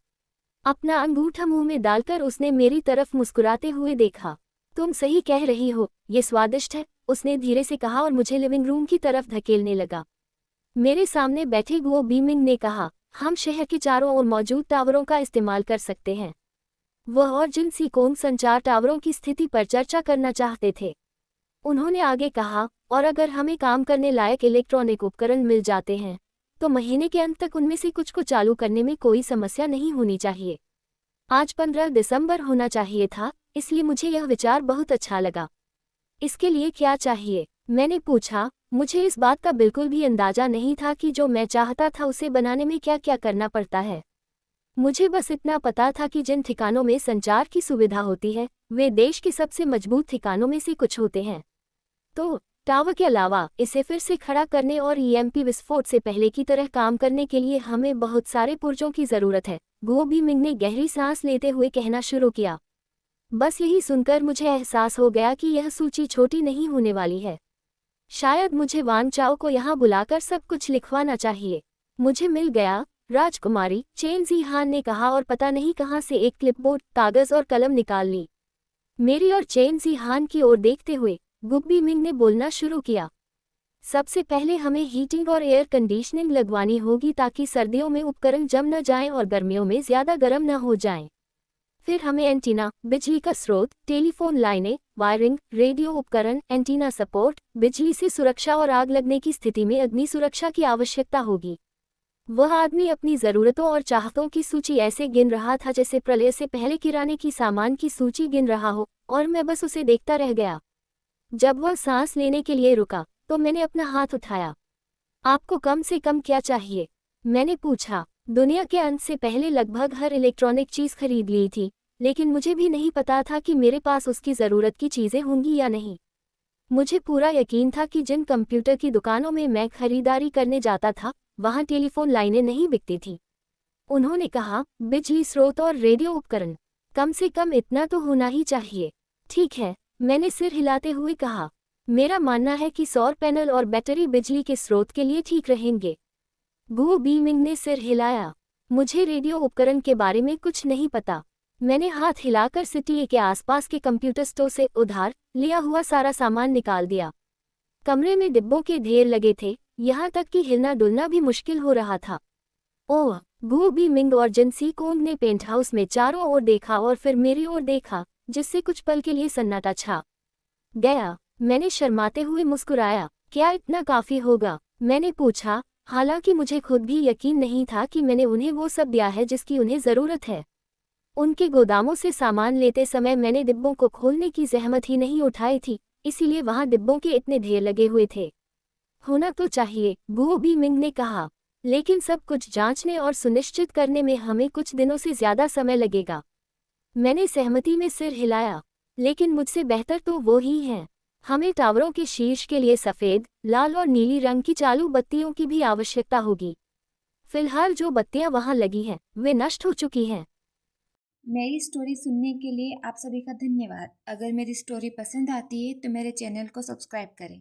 Speaker 2: अपना अंगूठा मुंह में डालकर उसने मेरी तरफ मुस्कुराते हुए देखा। तुम सही कह रही हो, ये स्वादिष्ट है, उसने धीरे से कहा और मुझे लिविंग रूम की तरफ धकेलने लगा। मेरे सामने बैठे गुओ बीमिंग ने कहा, हम शहर के चारों ओर मौजूद टावरों का इस्तेमाल कर सकते हैं। वह और जिनसी कोंग संचार टावरों की स्थिति पर चर्चा करना चाहते थे। उन्होंने आगे कहा, और अगर हमें काम करने लायक इलेक्ट्रॉनिक उपकरण मिल जाते हैं तो महीने के अंत तक उनमें से कुछ को चालू करने में कोई समस्या नहीं होनी चाहिए। आज 15 दिसंबर होना चाहिए था, इसलिए मुझे यह विचार बहुत अच्छा लगा। इसके लिए क्या चाहिए? मैंने पूछा। मुझे इस बात का बिल्कुल भी अंदाजा नहीं था कि जो मैं चाहता था उसे बनाने में क्या क्या करना पड़ता है। मुझे बस इतना पता था कि जिन ठिकानों में संचार की सुविधा होती है वे देश के सबसे मजबूत ठिकानों में से कुछ होते हैं। तो टावर के अलावा इसे फिर से खड़ा करने और ईएमपी विस्फोट से पहले की तरह काम करने के लिए हमें बहुत सारे पुर्जों की जरूरत है, गो बी मिंग ने गहरी सांस लेते हुए कहना शुरू किया। बस यही सुनकर मुझे एहसास हो गया कि यह सूची छोटी नहीं होने वाली है। शायद मुझे वान चाओ को यहाँ बुलाकर सब कुछ लिखवाना चाहिए। मुझे मिल गया, राजकुमारी, चेन जी हान ने कहा और पता नहीं कहाँ से एक क्लिपबोर्ड, कागज और कलम निकाल ली। मेरी और चेन जी हान की ओर देखते हुए गुब्बी मिंग ने बोलना शुरू किया। सबसे पहले हमें हीटिंग और एयर कंडीशनिंग लगवानी होगी ताकि सर्दियों में उपकरण जम न जाएं और गर्मियों में ज़्यादा गर्म न हो जाएं। फिर हमें एंटीना, बिजली का स्रोत, टेलीफोन लाइनें, वायरिंग, रेडियो उपकरण, एंटीना सपोर्ट, बिजली से सुरक्षा और आग लगने की स्थिति में अग्नि सुरक्षा की आवश्यकता होगी। वह आदमी अपनी ज़रूरतों और चाहतों की सूची ऐसे गिन रहा था जैसे प्रलय से पहले किराने की सामान की सूची गिन रहा हो, और मैं बस उसे देखता रह गया। जब वह सांस लेने के लिए रुका तो मैंने अपना हाथ उठाया। आपको कम से कम क्या चाहिए? मैंने पूछा। दुनिया के अंत से पहले लगभग हर इलेक्ट्रॉनिक चीज़ खरीद ली थी, लेकिन मुझे भी नहीं पता था कि मेरे पास उसकी ज़रूरत की चीज़ें होंगी या नहीं। मुझे पूरा यकीन था कि जिन कंप्यूटर की दुकानों में मैं खरीदारी करने जाता था वहाँ टेलीफोन लाइनें नहीं बिकती थीं। उन्होंने कहा, बिजली स्रोत और रेडियो उपकरण, कम से कम इतना तो होना ही चाहिए। ठीक है, मैंने सिर हिलाते हुए कहा। मेरा मानना है कि सौर पैनल और बैटरी बिजली के स्रोत के लिए ठीक रहेंगे। गो बी मिंग ने सिर हिलाया। मुझे रेडियो उपकरण के बारे में कुछ नहीं पता। मैंने हाथ हिलाकर सिटी के आसपास के कंप्यूटर स्टोर से उधार लिया हुआ सारा सामान निकाल दिया। कमरे में डिब्बों के ढेर लगे थे, यहाँ तक कि हिलना डुलना भी मुश्किल हो रहा था। ओह! गो बी मिंग और जिनसी कोंग ने पेंटहाउस में चारों ओर देखा और फिर मेरी ओर देखा, जिससे कुछ पल के लिए सन्नाटा छा गया। मैंने शर्माते हुए मुस्कुराया। क्या इतना काफ़ी होगा? मैंने पूछा, हालांकि मुझे खुद भी यकीन नहीं था कि मैंने उन्हें वो सब दिया है जिसकी उन्हें ज़रूरत है। उनके गोदामों से सामान लेते समय मैंने डिब्बों को खोलने की जहमत ही नहीं उठाई थी, इसीलिए वहाँ डिब्बों के इतने ढेर लगे हुए थे। होना तो चाहिए, गो बी मिंग ने कहा, लेकिन सब कुछ जांचने और सुनिश्चित करने में हमें कुछ दिनों से ज़्यादा समय लगेगा। मैंने सहमति में सिर हिलाया। लेकिन मुझसे बेहतर तो वो ही हैं। हमें टावरों के शीर्ष के लिए सफ़ेद, लाल और नीली रंग की चालू बत्तियों की भी आवश्यकता होगी। फिलहाल जो बत्तियां वहां लगी हैं वे नष्ट हो चुकी हैं।
Speaker 1: मेरी स्टोरी सुनने के लिए आप सभी का धन्यवाद। अगर मेरी स्टोरी पसंद आती है तो मेरे चैनल को सब्सक्राइब करें।